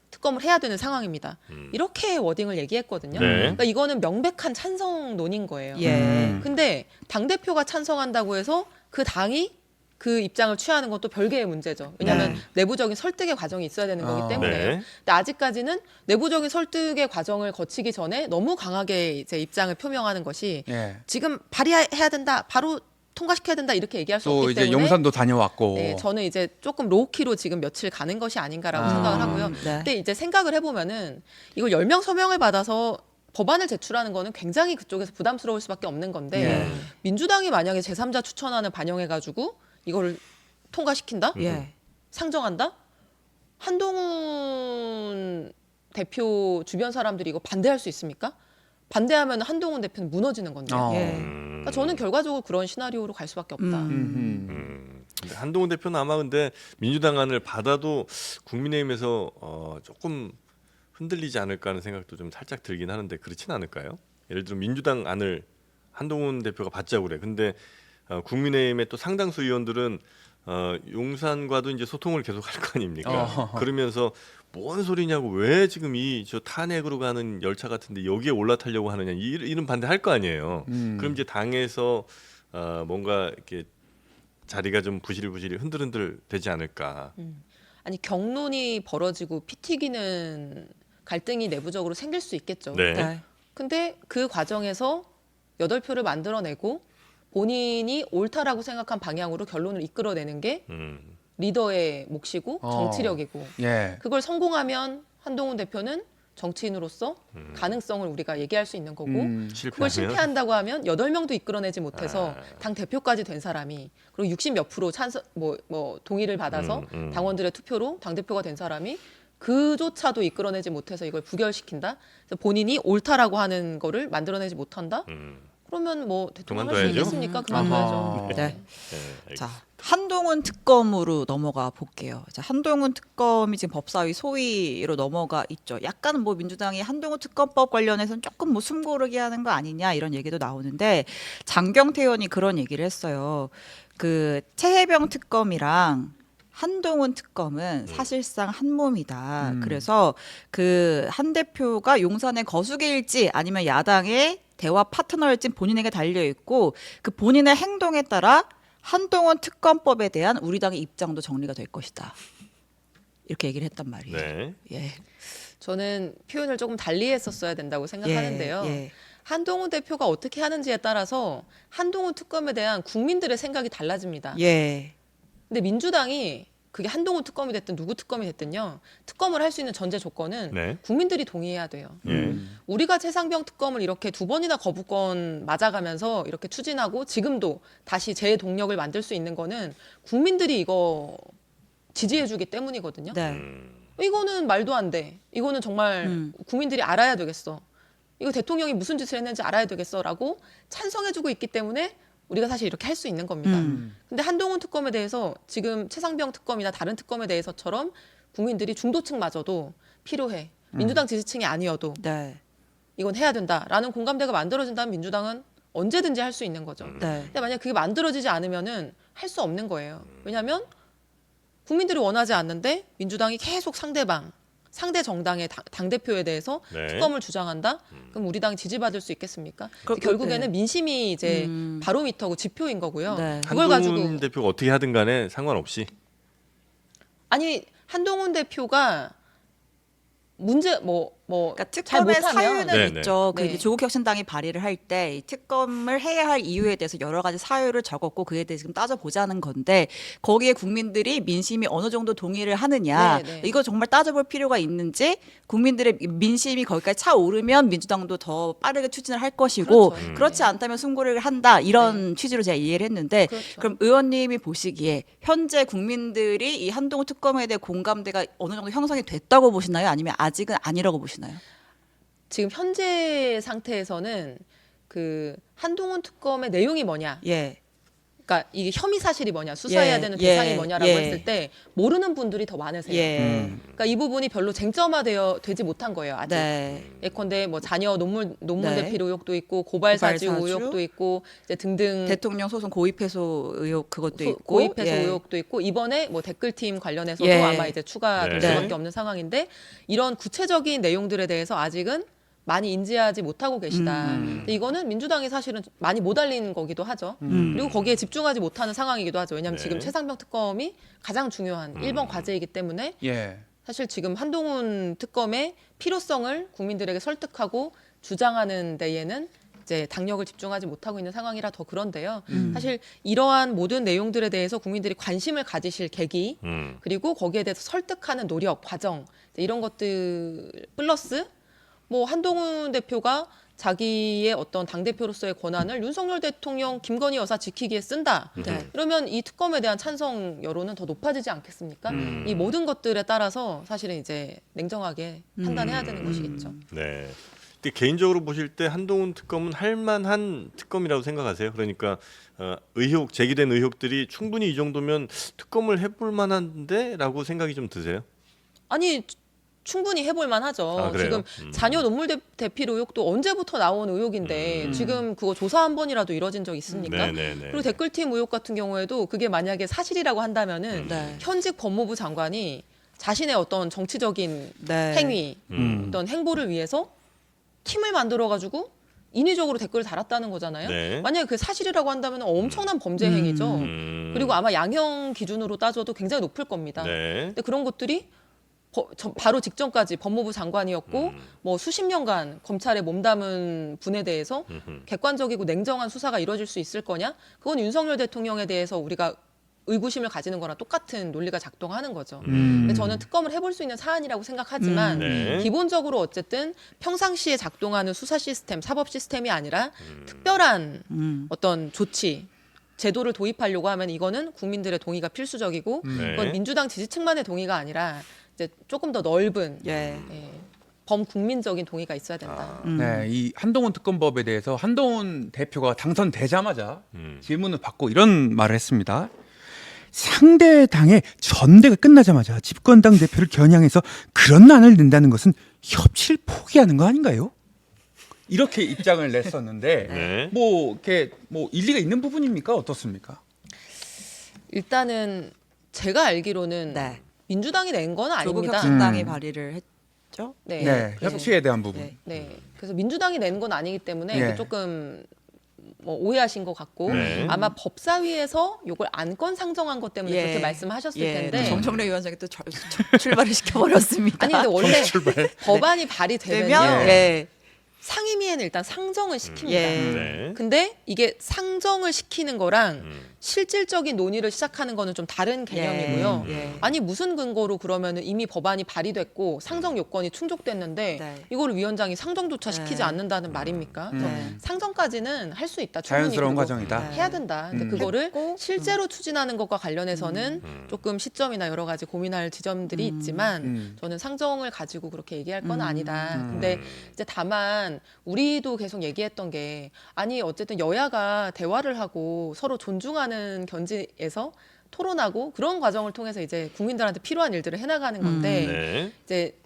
특검을 해야 되는 상황입니다. 이렇게 워딩을 얘기했거든요. 네. 그러니까 이거는 명백한 찬성론인 거예요. 예. 근데 당대표가 찬성한다고 해서 그 당이 그 입장을 취하는 것도 별개의 문제죠. 왜냐하면 내부적인 설득의 과정이 있어야 되는 거기 때문에. 네. 근데 아직까지는 내부적인 설득의 과정을 거치기 전에 너무 강하게 이제 입장을 표명하는 것이 예. 지금 발의해야 된다, 바로 통과시켜야 된다 이렇게 얘기할 수 또 없기 이제 때문에 용산도 다녀왔고. 네, 저는 이제 조금 로우키로 지금 며칠 가는 것이 아닌가라고 아. 생각을 하고요. 네. 근데 이제 생각을 해보면은 이걸 10명 서명을 받아서 법안을 제출하는 거는 굉장히 그쪽에서 부담스러울 수밖에 없는 건데 예. 민주당이 만약에 제3자 추천안을 반영해가지고 이걸 통과시킨다? 예. 상정한다? 한동훈 대표 주변 사람들이 이거 반대할 수 있습니까? 반대하면 한동훈 대표는 무너지는 건데. 어. 예. 그러니까 저는 결과적으로 그런 시나리오로 갈 수밖에 없다. 근데 한동훈 대표는 아마 근데 민주당 안을 받아도 국민의힘에서 조금 흔들리지 않을까 하는 생각도 좀 살짝 들긴 하는데 그렇진 않을까요? 예를 들어 민주당 안을 한동훈 대표가 받자고 그래. 근데 국민의힘의 또 상당수 의원들은 용산과도 이제 소통을 계속 할 거 아닙니까? 그러면서 뭔 소리냐고 왜 지금 이 저 탄핵으로 가는 열차 같은데 여기에 올라타려고 하느냐 이런 반대할 거 아니에요. 그럼 이제 당에서 뭔가 이렇게 자리가 좀 부실부실 흔들흔들 되지 않을까. 아니 경론이 벌어지고 피 튀기는 갈등이 내부적으로 생길 수 있겠죠. 네. 네. 근데 그 과정에서 8표를 만들어내고 본인이 옳다라고 생각한 방향으로 결론을 이끌어내는 게 리더의 몫이고 정치력이고 예. 그걸 성공하면 한동훈 대표는 정치인으로서 가능성을 우리가 얘기할 수 있는 거고 그걸 실패하면 실패한다고 하면 8명도 이끌어내지 못해서 당 대표까지 된 사람이 그리고 60 몇 프로 찬성 뭐 동의를 받아서 당원들의 투표로 당 대표가 된 사람이 그조차도 이끌어내지 못해서 이걸 부결시킨다. 그래서 본인이 옳다라고 하는 거를 만들어내지 못한다. 그러면 뭐 대통령 할 수 그만둬야죠. 있겠습니까? 그만둬야죠. 아하. 네. 네, 자, 한동훈 특검으로 넘어가 볼게요. 자, 한동훈 특검이 지금 법사위 소위로 넘어가 있죠. 약간 뭐 민주당이 한동훈 특검법 관련해서는 조금 뭐 숨고르기 하는 거 아니냐 이런 얘기도 나오는데 장경태 의원이 그런 얘기를 했어요. 그 최혜병 특검이랑 한동훈 특검은 사실상 한 몸이다. 그래서 그 한 대표가 용산의 거수기일지 아니면 야당의 대화 파트너일지 본인에게 달려 있고 그 본인의 행동에 따라 한동훈 특검법에 대한 우리 당의 입장도 정리가 될 것이다. 이렇게 얘기를 했단 말이에요. 네. 예. 저는 표현을 조금 달리 했었어야 된다고 생각하는데요. 예. 한동훈 대표가 어떻게 하는지에 따라서 한동훈 특검에 대한 국민들의 생각이 달라집니다. 예. 근데 민주당이 그게 한동훈 특검이 됐든 누구 특검이 됐든요. 특검을 할 수 있는 전제 조건은 네. 국민들이 동의해야 돼요. 예. 우리가 최상병 특검을 이렇게 2번이나 거부권 맞아가면서 이렇게 추진하고 지금도 다시 재동력을 만들 수 있는 거는 국민들이 이거 지지해주기 때문이거든요. 네. 이거는 말도 안 돼. 이거는 정말 국민들이 알아야 되겠어. 이거 대통령이 무슨 짓을 했는지 알아야 되겠어라고 찬성해주고 있기 때문에 우리가 사실 이렇게 할 수 있는 겁니다. 근데 한동훈 특검에 대해서 지금 최상병 특검이나 다른 특검에 대해서처럼 국민들이 중도층마저도 필요해. 민주당 지지층이 아니어도 네. 이건 해야 된다라는 공감대가 만들어진다면 민주당은 언제든지 할 수 있는 거죠. 네. 근데 만약 그게 만들어지지 않으면은 할 수 없는 거예요. 왜냐하면 국민들이 원하지 않는데 민주당이 계속 상대 정당의 당 대표에 대해서 네. 특검을 주장한다. 그럼 우리 당이 지지받을 수 있겠습니까? 그- 결국에는 네. 민심이 이제 바로미터고 지표인 거고요. 네. 그걸 한동훈 가지고 대표가 어떻게 하든 간에 상관없이 아니 한동훈 대표가 문제 뭐 그러니까 잘 특검의 못하면 사유는 네네. 있죠. 그 네. 이제 조국혁신당이 발의를 할 때 이 특검을 해야 할 이유에 대해서 여러 가지 사유를 적었고 그에 대해서 지금 따져보자는 건데 거기에 국민들이 민심이 어느 정도 동의를 하느냐 네, 네. 이거 정말 따져볼 필요가 있는지 국민들의 민심이 거기까지 차오르면 민주당도 더 빠르게 추진을 할 것이고 그렇죠. 그렇지 않다면 승고를 한다 이런 취지로 제가 이해를 했는데 그렇죠. 그럼 의원님이 보시기에 현재 국민들이 이 한동훈 특검에 대해 공감대가 어느 정도 형성이 됐다고 보시나요? 아니면 아직은 아니라고 보시나요? 지금 현재 상태에서는 그 한동훈 특검의 내용이 뭐냐, 예. 그러니까 이게 혐의 사실이 뭐냐, 수사해야 예, 되는 예, 대상이 뭐냐라고 예. 했을 때 모르는 분들이 더 많으세요. 예. 그러니까 이 부분이 별로 되지 못한 거예요. 아직. 네. 예컨대 뭐 자녀 논문 네. 대필 의혹도 있고 고발 사주 고발 사주. 의혹도 있고 이제 등등 대통령 소송 고입 해소 의혹 그것도 있고 고입 해소 예. 의혹도 있고 이번에 뭐 댓글팀 관련해서도 예. 아마 이제 추가될 네. 수밖에 없는 상황인데 이런 구체적인 내용들에 대해서 아직은 많이 인지하지 못하고 계시다. 근데 이거는 민주당이 사실은 많이 못 알린 거기도 하죠. 그리고 거기에 집중하지 못하는 상황이기도 하죠. 왜냐하면 네. 지금 최상병 특검이 가장 중요한 1번 과제이기 때문에 예. 사실 지금 한동훈 특검의 필요성을 국민들에게 설득하고 주장하는 데에는 이제 당력을 집중하지 못하고 있는 상황이라 더 그런데요. 사실 이러한 모든 내용들에 대해서 국민들이 관심을 가지실 계기 그리고 거기에 대해서 설득하는 노력, 과정 이런 것들 플러스 뭐 한동훈 대표가 자기의 어떤 당대표로서의 권한을 윤석열 대통령, 김건희 여사 지키기에 쓴다. 네. 그러면 이 특검에 대한 찬성 여론은 더 높아지지 않겠습니까? 이 모든 것들에 따라서 사실은 이제 냉정하게 판단해야 되는 것이겠죠. 네. 근데 개인적으로 보실 때 한동훈 특검은 할 만한 특검이라고 생각하세요? 그러니까 의혹 제기된 의혹들이 충분히 이 정도면 특검을 해볼 만한데라고 생각이 좀 드세요? 아니 충분히 해볼 만하죠. 아, 그래요? 지금 자녀 논문 대필 의혹도 언제부터 나온 의혹인데 지금 그거 조사 한 번이라도 이뤄진 적 있습니까? 네네네. 그리고 댓글팀 의혹 같은 경우에도 그게 만약에 사실이라고 한다면은 네. 현직 법무부 장관이 자신의 어떤 정치적인 네. 행위, 어떤 행보를 위해서 팀을 만들어가지고 인위적으로 댓글을 달았다는 거잖아요. 네. 만약에 그게 사실이라고 한다면 엄청난 범죄 행위죠. 그리고 아마 양형 기준으로 따져도 굉장히 높을 겁니다. 네. 근데 그런 것들이 바로 직전까지 법무부 장관이었고 뭐 수십 년간 검찰에 몸담은 분에 대해서 객관적이고 냉정한 수사가 이루어질 수 있을 거냐? 그건 윤석열 대통령에 대해서 우리가 의구심을 가지는 거랑 똑같은 논리가 작동하는 거죠. 근데 저는 특검을 해볼 수 있는 사안이라고 생각하지만 네. 기본적으로 어쨌든 평상시에 작동하는 수사 시스템, 사법 시스템이 아니라 특별한 어떤 조치, 제도를 도입하려고 하면 이거는 국민들의 동의가 필수적이고 네. 그건 민주당 지지층만의 동의가 아니라 이제 조금 더 넓은 예. 범국민적인 동의가 있어야 된다. 네, 이 한동훈 특검법에 대해서 한동훈 대표가 당선되자마자 음. 질문을 받고 이런 말을 했습니다. 상대 당의 전대가 끝나자마자 집권당 대표를 겨냥해서 그런 안을 낸다는 것은 협치를 포기하는 거 아닌가요? 이렇게 입장을 냈었는데 네. 뭐 이렇게 뭐 일리가 있는 부분입니까? 어떻습니까? 일단은 제가 알기로는 네. 민주당이 낸 건 아닙니다. 조국혁신당이 발의를 했죠. 네. 네, 그래서- 협치에 대한 부분. 네. 네. 그래서 민주당이 낸 건 아니기 때문에 예. 이게 조금 뭐 오해하신 것 같고 네. 아마 법사위에서 이걸 안건 상정한 것 때문에 예. 그렇게 말씀하셨을 예. 텐데 정청래 위원장이 또 출발을 시켜버렸습니다. 아니 근데 원래 법안이 발의되면 되면 예. 상임위에는 일단 상정을 시킵니다. 예. 네. 근데 이게 상정을 시키는 거랑 실질적인 논의를 시작하는 거는 좀 다른 개념이고요. 예. 아니 무슨 근거로 그러면은 이미 법안이 발의됐고 상정 요건이 충족됐는데 네. 이거를 위원장이 상정조차 시키지 네. 않는다는 말입니까? 그래서 네. 상정까지는 할 수 있다. 충분히. 자연스러운 그리고 과정이다. 해야 된다. 근데 그거를 했고, 실제로 추진하는 것과 관련해서는 조금 시점이나 여러 가지 고민할 지점들이 있지만 저는 상정을 가지고 그렇게 얘기할 건 아니다. 근데 이제 다만 우리도 계속 얘기했던 게 아니 어쨌든 여야가 대화를 하고 서로 존중하는 견지에서 토론하고 그런 과정을 통해서 이제 국민들한테 필요한 일들을 해나가는 건데 네. 이제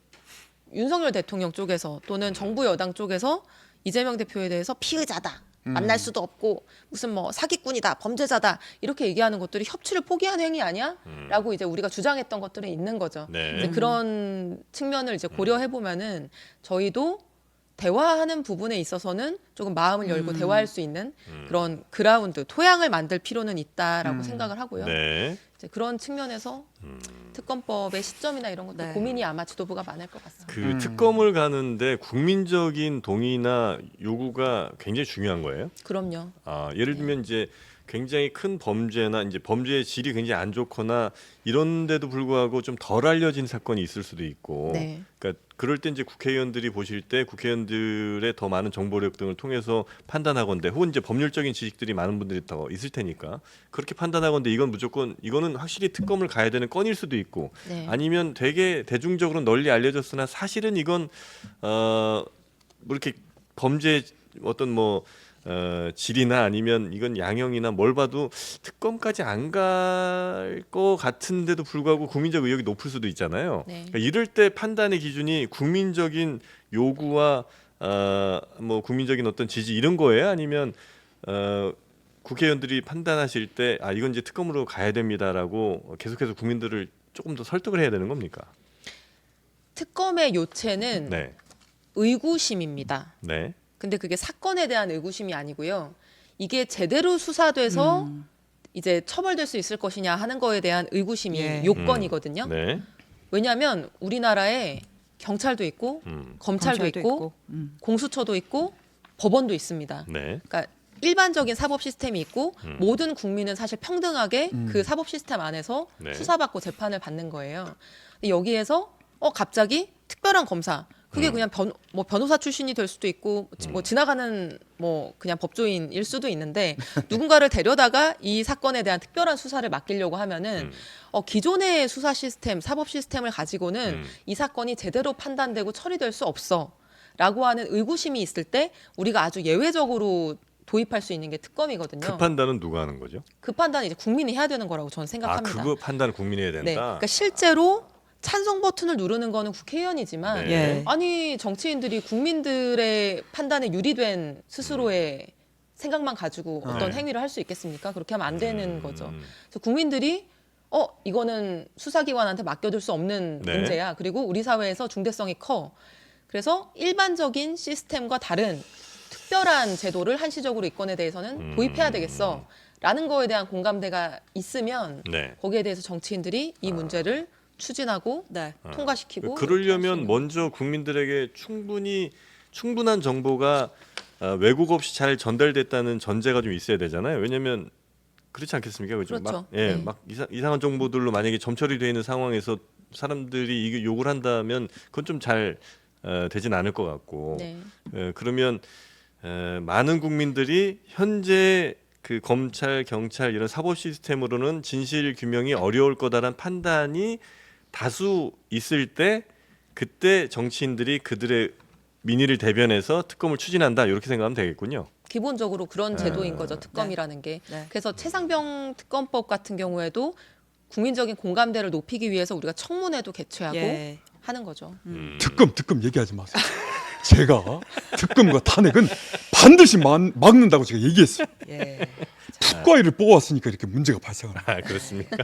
윤석열 대통령 쪽에서 또는 정부 여당 쪽에서 이재명 대표에 대해서 피의자다. 만날 수도 없고 무슨 뭐 사기꾼이다 범죄자다 이렇게 얘기하는 것들이 협치를 포기한 행위 아니야?라고 이제 우리가 주장했던 것들은 있는 거죠. 네. 이제 그런 측면을 이제 고려해 보면은 저희도 대화하는 부분에 있어서는 조금 마음을 열고 대화할 수 있는 그런 그라운드 토양을 만들 필요는 있다라고 생각을 하고요. 네. 이제 그런 측면에서 특검법의 시점이나 이런 것도 네. 고민이 아마 지도부가 많을 것 같습니다. 그 특검을 가는데 국민적인 동의나 요구가 굉장히 중요한 거예요. 그럼요. 아, 예를 들면 이제 굉장히 큰 범죄나 이제 범죄의 질이 굉장히 안 좋거나 이런데도 불구하고 좀 덜 알려진 사건이 있을 수도 있고, 네. 그러니까 그럴 때 이제 국회의원들이 보실 때 국회의원들의 더 많은 정보력 등을 통해서 판단하건대, 혹은 이제 법률적인 지식들이 많은 분들이 더 있을 테니까 그렇게 판단하건대 이건 무조건 이거는 확실히 특검을 가야 되는 건일 수도 있고, 네. 아니면 되게 대중적으로 널리 알려졌으나 사실은 이건 뭐 이렇게 범죄 어떤 뭐 질이나 아니면 이건 양형이나 뭘 봐도 특검까지 안 갈 것 같은데도 불구하고 국민적 의혹이 높을 수도 있잖아요. 네. 그러니까 이럴 때 판단의 기준이 국민적인 요구와 뭐 국민적인 어떤 지지 이런 거예요? 아니면 국회의원들이 판단하실 때 아 이건 이제 특검으로 가야 됩니다라고 계속해서 국민들을 조금 더 설득을 해야 되는 겁니까? 특검의 요체는 네, 의구심입니다. 네, 근데 그게 사건에 대한 의구심이 아니고요. 이게 제대로 수사돼서 이제 처벌될 수 있을 것이냐 하는 거에 대한 의구심이 예. 요건이거든요. 네, 왜냐하면 우리나라에 경찰도 있고 검찰도 있고 공수처도 있고 법원도 있습니다. 네, 그러니까 일반적인 사법 시스템이 있고 모든 국민은 사실 평등하게 그 사법 시스템 안에서 네. 수사받고 재판을 받는 거예요. 근데 여기에서 갑자기 특별한 검사 그게 그냥 변호사 출신이 될 수도 있고 뭐 지나가는 뭐 그냥 법조인일 수도 있는데 누군가를 데려다가 이 사건에 대한 특별한 수사를 맡기려고 하면은 기존의 수사 시스템, 사법 시스템을 가지고는 이 사건이 제대로 판단되고 처리될 수 없어라고 하는 의구심이 있을 때 우리가 아주 예외적으로 도입할 수 있는 게 특검이거든요. 그 판단은 누가 하는 거죠? 그 판단은 이제 국민이 해야 되는 거라고 저는 아, 생각합니다. 그거 판단 국민이 해야 된다. 네, 그러니까 실제로 찬성 버튼을 누르는 거는 국회의원이지만 네. 아니 정치인들이 국민들의 판단에 유리된 스스로의 생각만 가지고 어떤 네. 행위를 할 수 있겠습니까? 그렇게 하면 안 되는 거죠. 그래서 국민들이 이거는 수사기관한테 맡겨둘 수 없는 네. 문제야. 그리고 우리 사회에서 중대성이 커. 그래서 일반적인 시스템과 다른 특별한 제도를 한시적으로 이건에 대해서는 도입해야 되겠어. 라는 거에 대한 공감대가 있으면 네. 거기에 대해서 정치인들이 이 문제를 추진하고 네. 통과시키고 그러려면 먼저 국민들에게 충분한 정보가 왜곡 없이 잘 전달됐다는 전제가 좀 있어야 되잖아요. 왜냐하면 그렇지 않겠습니까? 그죠? 그렇죠. 예, 네. 막 이상한 정보들로 만약에 점처리되어 있는 상황에서 사람들이 이게 욕을 한다면 그건 좀 잘 되진 않을 것 같고. 네. 그러면 많은 국민들이 현재 그 검찰, 경찰 이런 사법 시스템으로는 진실 규명이 어려울 거다라는 판단이 다수 있을 때 그때 정치인들이 그들의 민의를 대변해서 특검을 추진한다 이렇게 생각하면 되겠군요. 기본적으로 그런 제도인 거죠. 특검이라는 게. 네. 그래서 최상병 특검법 같은 경우에도 국민적인 공감대를 높이기 위해서 우리가 청문회도 개최하고 예. 하는 거죠. 특검 얘기하지 마세요. 제가 특검과 탄핵은 반드시 막는다고 제가 얘기했어요. 예. 특과위를 뽑았으니까 이렇게 문제가 발생하는 거예요. 아 그렇습니까?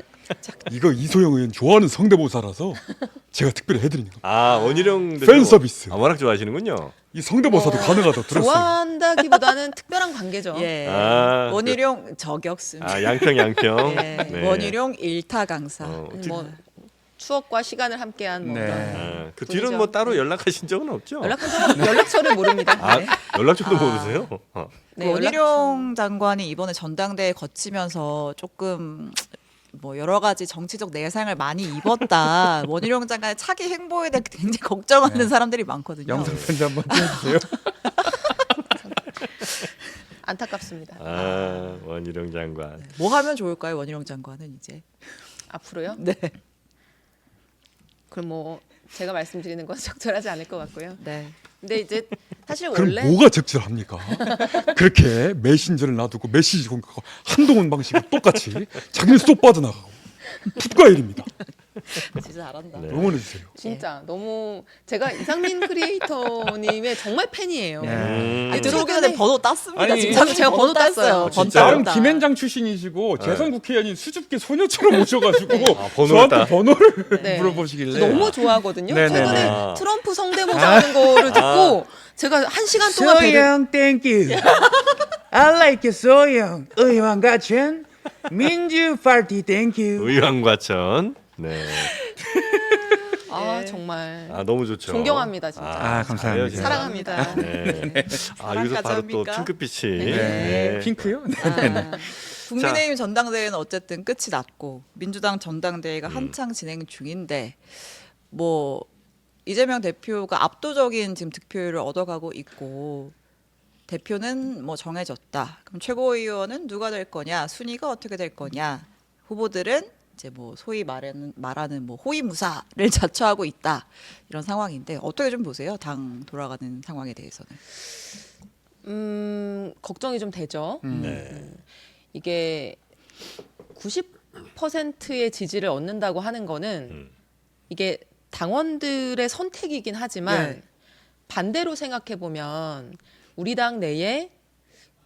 이거 이소영 의원 좋아하는 성대모사라서 제가 특별히 해드리는 거예요. 아 원희룡 대표 팬 서비스. 워낙 좋아하시는군요. 이 성대모사도 가능하다고 들었어요. 좋아한다기보다는 특별한 관계죠. 예. 아, 원희룡 저격수. 아 양평. 예. 네. 원희룡 일타 강사. 뭐 추억과 시간을 함께한 뭐 네. 그런 그 분이죠. 뒤로는 뭐 따로 연락하신 적은 없죠? 연락처를 모릅니다. 아 네. 연락처도 아. 모르세요? 네, 그 원희룡 장관이 이번에 전당대회 거치면서 조금 뭐 여러 가지 정치적 내상을 많이 입었다. 원희룡 장관의 차기 행보에 대해 굉장히 걱정하는 사람들이 많거든요. 영상 편지 한번 띄워주세요. 안타깝습니다. 아 원희룡 장관. 뭐 하면 좋을까요, 원희룡 장관은 이제? 앞으로요? 네. 그럼 뭐 제가 말씀드리는 건 적절하지 않을 것 같고요. 네. 근데 이제 사실 그럼 원래 뭐가 적절합니까? 그렇게 메신저를 놔두고 메시지 공격하고 한동훈 방식으로 똑같이 자기는 쏙 빠져나가고 특과일입니다. 진짜 잘한다. 네. 응원해 주세요. 진짜 너무 제가 이상민 크리에이터님의 정말 팬이에요. 아니, 들어오기 최근에 전에 번호 땄습니다. 아니, 지금 제가 번호 땄어요. 진짜요? 나름 땄다. 김현장 출신이시고 재선 국회의원인 수줍게 소녀처럼 오셔가지고 아, 번호를 저한테 따. 번호를 네. 물어보시길래 너무 좋아하거든요. 네네네. 최근에 아. 트럼프 성대모사 하는 거를 듣고 제가 1시간 동안 소영 땡큐 I like you 소영 의왕 가천 민주 파티 땡큐 의왕과천. 네. 아 예. 정말 아 너무 좋죠. 존경합니다, 진짜. 아, 감사합니다. 잘해요, 진짜. 사랑합니다. 네. 아 사랑 여기서 바로 또 가져옵니까? 핑크빛이. 네. 핑크요? 네. 아, 국민의힘 전당대회는 어쨌든 끝이 났고 민주당 전당대회가 한창 진행 중인데 뭐 이재명 대표가 압도적인 지금 득표율을 얻어가고 있고 대표는 뭐 정해졌다. 그럼 최고위원은 누가 될 거냐? 순위가 어떻게 될 거냐? 후보들은 이제 뭐 소위 말하는 뭐 호위무사를 자처하고 있다. 이런 상황인데 어떻게 좀 보세요? 당 돌아가는 상황에 대해서는. 걱정이 좀 되죠. 네. 이게 90%의 지지를 얻는다고 하는 거는 이게 당원들의 선택이긴 하지만 네. 반대로 생각해 보면 우리 당 내에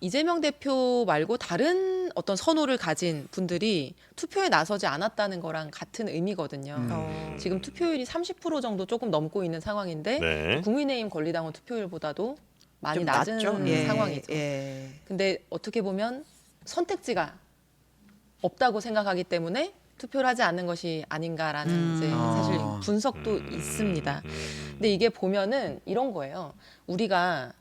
이재명 대표 말고 다른 어떤 선호를 가진 분들이 투표에 나서지 않았다는 거랑 같은 의미거든요. 지금 투표율이 30% 정도 조금 넘고 있는 상황인데 네. 국민의힘 권리당원 투표율보다도 많이 좀 낮은 낮죠? 상황이죠. 예. 근데 어떻게 보면 선택지가 없다고 생각하기 때문에 투표를 하지 않는 것이 아닌가라는 이제 사실 분석도 있습니다. 근데 이게 보면은 이런 거예요. 우리가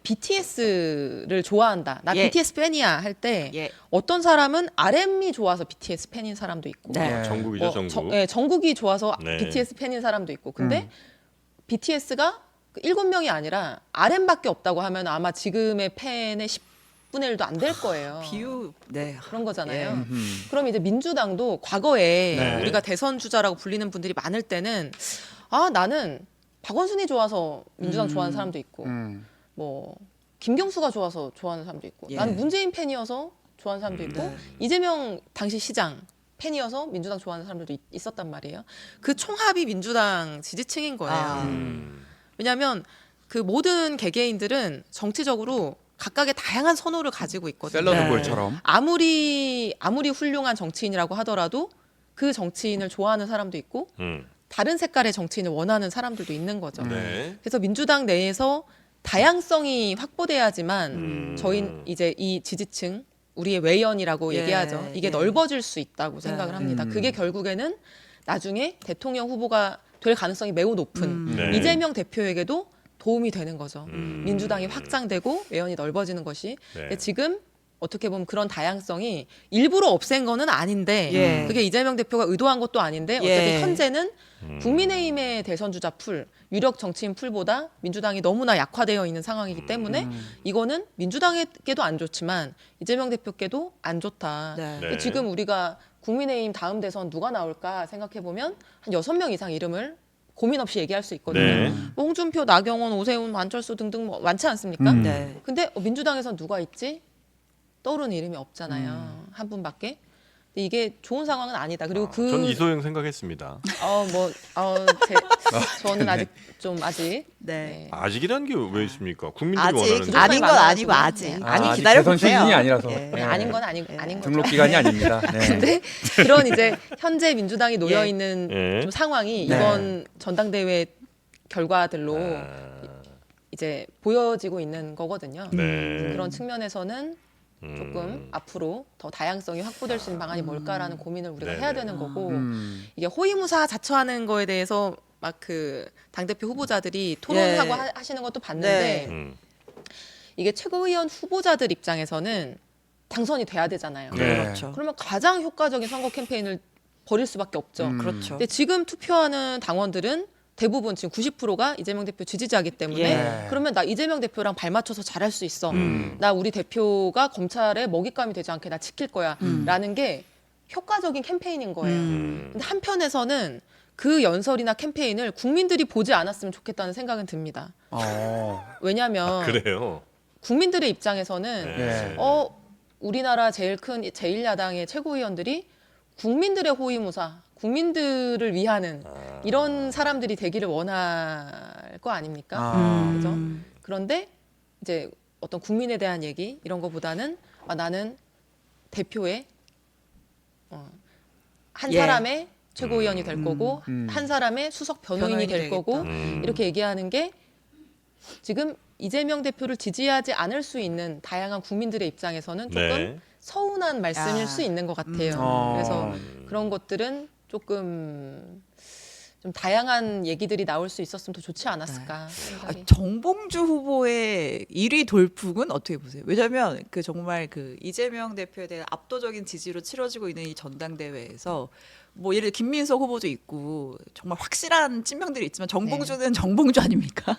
BTS를 좋아한다. 나 예. BTS 팬이야 할 때 예. 어떤 사람은 RM이 좋아서 BTS 팬인 사람도 있고 네. 전국이죠, 전국. 전국이 좋아서 네. BTS 팬인 사람도 있고 근데 BTS가 7명이 아니라 RM밖에 없다고 하면 아마 지금의 팬의 10분의 1도 안 될 거예요. 비유 네. 그런 거잖아요. 예. 그럼 이제 민주당도 과거에 네. 우리가 대선 주자라고 불리는 분들이 많을 때는 아 나는 박원순이 좋아서 민주당 좋아하는 사람도 있고 뭐 김경수가 좋아서 좋아하는 사람도 있고 예. 나는 문재인 팬이어서 좋아하는 사람도 있고 네. 이재명 당시 시장 팬이어서 민주당 좋아하는 사람들도 있었단 말이에요. 그 총합이 민주당 지지층인 거예요. 아. 왜냐하면 그 모든 개개인들은 정치적으로 각각의 다양한 선호를 가지고 있거든요. 샐러드 네. 볼처럼. 아무리 훌륭한 정치인이라고 하더라도 그 정치인을 좋아하는 사람도 있고 다른 색깔의 정치인을 원하는 사람들도 있는 거죠. 네. 그래서 민주당 내에서 다양성이 확보돼야지만 저희 이제 이 지지층 우리의 외연이라고 예, 얘기하죠. 이게 예. 넓어질 수 있다고 생각을 합니다. 그게 결국에는 나중에 대통령 후보가 될 가능성이 매우 높은 네. 이재명 대표에게도 도움이 되는 거죠. 민주당이 확장되고 외연이 넓어지는 것이. 네. 근데 지금 어떻게 보면 그런 다양성이 일부러 없앤 거는 아닌데 예. 그게 이재명 대표가 의도한 것도 아닌데 어쨌든 예. 현재는 국민의힘의 대선 주자 풀, 유력 정치인 풀보다 민주당이 너무나 약화되어 있는 상황이기 때문에 이거는 민주당에게도 안 좋지만 이재명 대표께도 안 좋다. 네. 네. 지금 우리가 국민의힘 다음 대선 누가 나올까 생각해 보면 한 6명 이상 이름을 고민 없이 얘기할 수 있거든요. 네. 뭐 홍준표, 나경원, 오세훈, 안철수 등등 뭐 많지 않습니까? 네. 근데 민주당에선 누가 있지? 떠오르는 이름이 없잖아요. 한 분밖에. 근데 이게 좋은 상황은 아니다. 그리고 저는 이소영 생각했습니다. 저는 아직 네. 아직이라는 게 왜 있습니까? 국민들이 아직 원하는 아닌 건 많아가지고. 아니고 아직 네. 많이 아직 기다려 대선 보세요. 시즌이 아니라서. 예. 네. 아닌 건 아닌 거죠. 등록 기간이 아닙니다. 네. 근데 그런 이제 현재 민주당이 놓여 있는 예. 좀 상황이 네. 이번 전당대회 결과들로 아, 이제 보여지고 있는 거거든요. 네. 그런 측면에서는 조금 앞으로 더 다양성이 확보될 수 있는 방안이 뭘까라는 고민을 우리가 네네. 해야 되는 거고 이게 음. 호위무사 자처하는 거에 대해서 막 그 당대표 후보자들이 토론하고 네. 하시는 것도 봤는데 음. 이게 최고위원 후보자들 입장에서는 당선이 돼야 되잖아요. 네. 그렇죠. 그러면 가장 효과적인 선거 캠페인을 벌일 수밖에 없죠. 그렇죠. 근데 지금 투표하는 당원들은 대부분 지금 90%가 이재명 대표 지지자이기 때문에 예. 그러면 나 이재명 대표랑 발맞춰서 잘할 수 있어. 나 우리 대표가 검찰에 먹잇감이 되지 않게 나 지킬 거야. 라는 게 효과적인 캠페인인 거예요. 근데 한편에서는 그 연설이나 캠페인을 국민들이 보지 않았으면 좋겠다는 생각은 듭니다. 왜냐하면 그래요. 국민들의 입장에서는 네. 우리나라 제일 큰 제1야당의 최고위원들이 국민들의 호위무사, 국민들을 위하는 이런 사람들이 되기를 원할 거 아닙니까? 그죠? 그런데 이제 어떤 국민에 대한 얘기 이런 거보다는 나는 대표의 한 예. 사람의 최고위원이 될 거고 한 사람의 수석 변호인이 될 되겠다. 거고 이렇게 얘기하는 게 지금 이재명 대표를 지지하지 않을 수 있는 다양한 국민들의 입장에서는 조금 네. 서운한 말씀일 야. 수 있는 것 같아요. 그래서 그런 것들은 조금 좀 다양한 얘기들이 나올 수 있었으면 더 좋지 않았을까 생각이. 정봉주 후보의 1위 돌풍은 어떻게 보세요? 왜냐하면 그 정말 그 이재명 대표에 대한 압도적인 지지로 치러지고 있는 이 전당대회에서 뭐 예를 들어 김민석 후보도 있고 정말 확실한 친명들이 있지만 정봉주는 정봉주 아닙니까?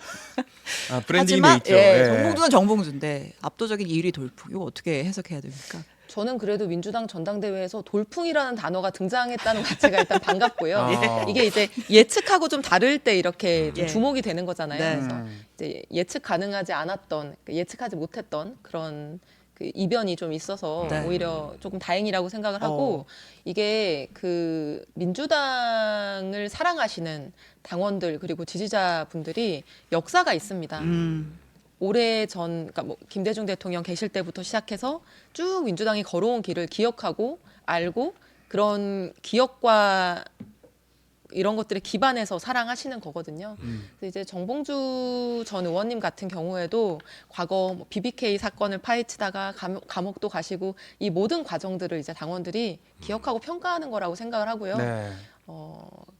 아, 브랜드 하지만 이미지 있죠. 예, 예. 정봉주는 정봉주인데 압도적인 1위 돌풍 이거 어떻게 해석해야 됩니까? 저는 그래도 민주당 전당대회에서 돌풍이라는 단어가 등장했다는 것 자체가 일단 반갑고요. 아. 이게 이제 예측하고 좀 다를 때 이렇게 좀 예. 주목이 되는 거잖아요. 네. 그래서 이제 예측 가능하지 않았던, 예측하지 못했던 그런 그 이변이 좀 있어서 네. 오히려 조금 다행이라고 생각을 하고 이게 그 민주당을 사랑하시는 당원들 그리고 지지자분들이 역사가 있습니다. 오래 전, 그러니까 뭐 김대중 대통령 계실 때부터 시작해서 쭉 민주당이 걸어온 길을 기억하고 알고 그런 기억과 이런 것들에 기반해서 사랑하시는 거거든요. 그래서 이제 정봉주 전 의원님 같은 경우에도 과거 뭐 BBK 사건을 파헤치다가 감옥도 가시고 이 모든 과정들을 이제 당원들이 기억하고 평가하는 거라고 생각을 하고요. 네.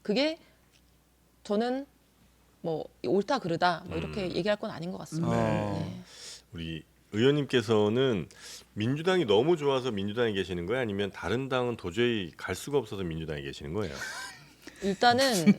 그게 저는 뭐 옳다 그르다 뭐 이렇게 얘기할 건 아닌 것 같습니다. 네. 우리 의원님께서는 민주당이 너무 좋아서 민주당에 계시는 거예요? 아니면 다른 당은 도저히 갈 수가 없어서 민주당에 계시는 거예요? 일단은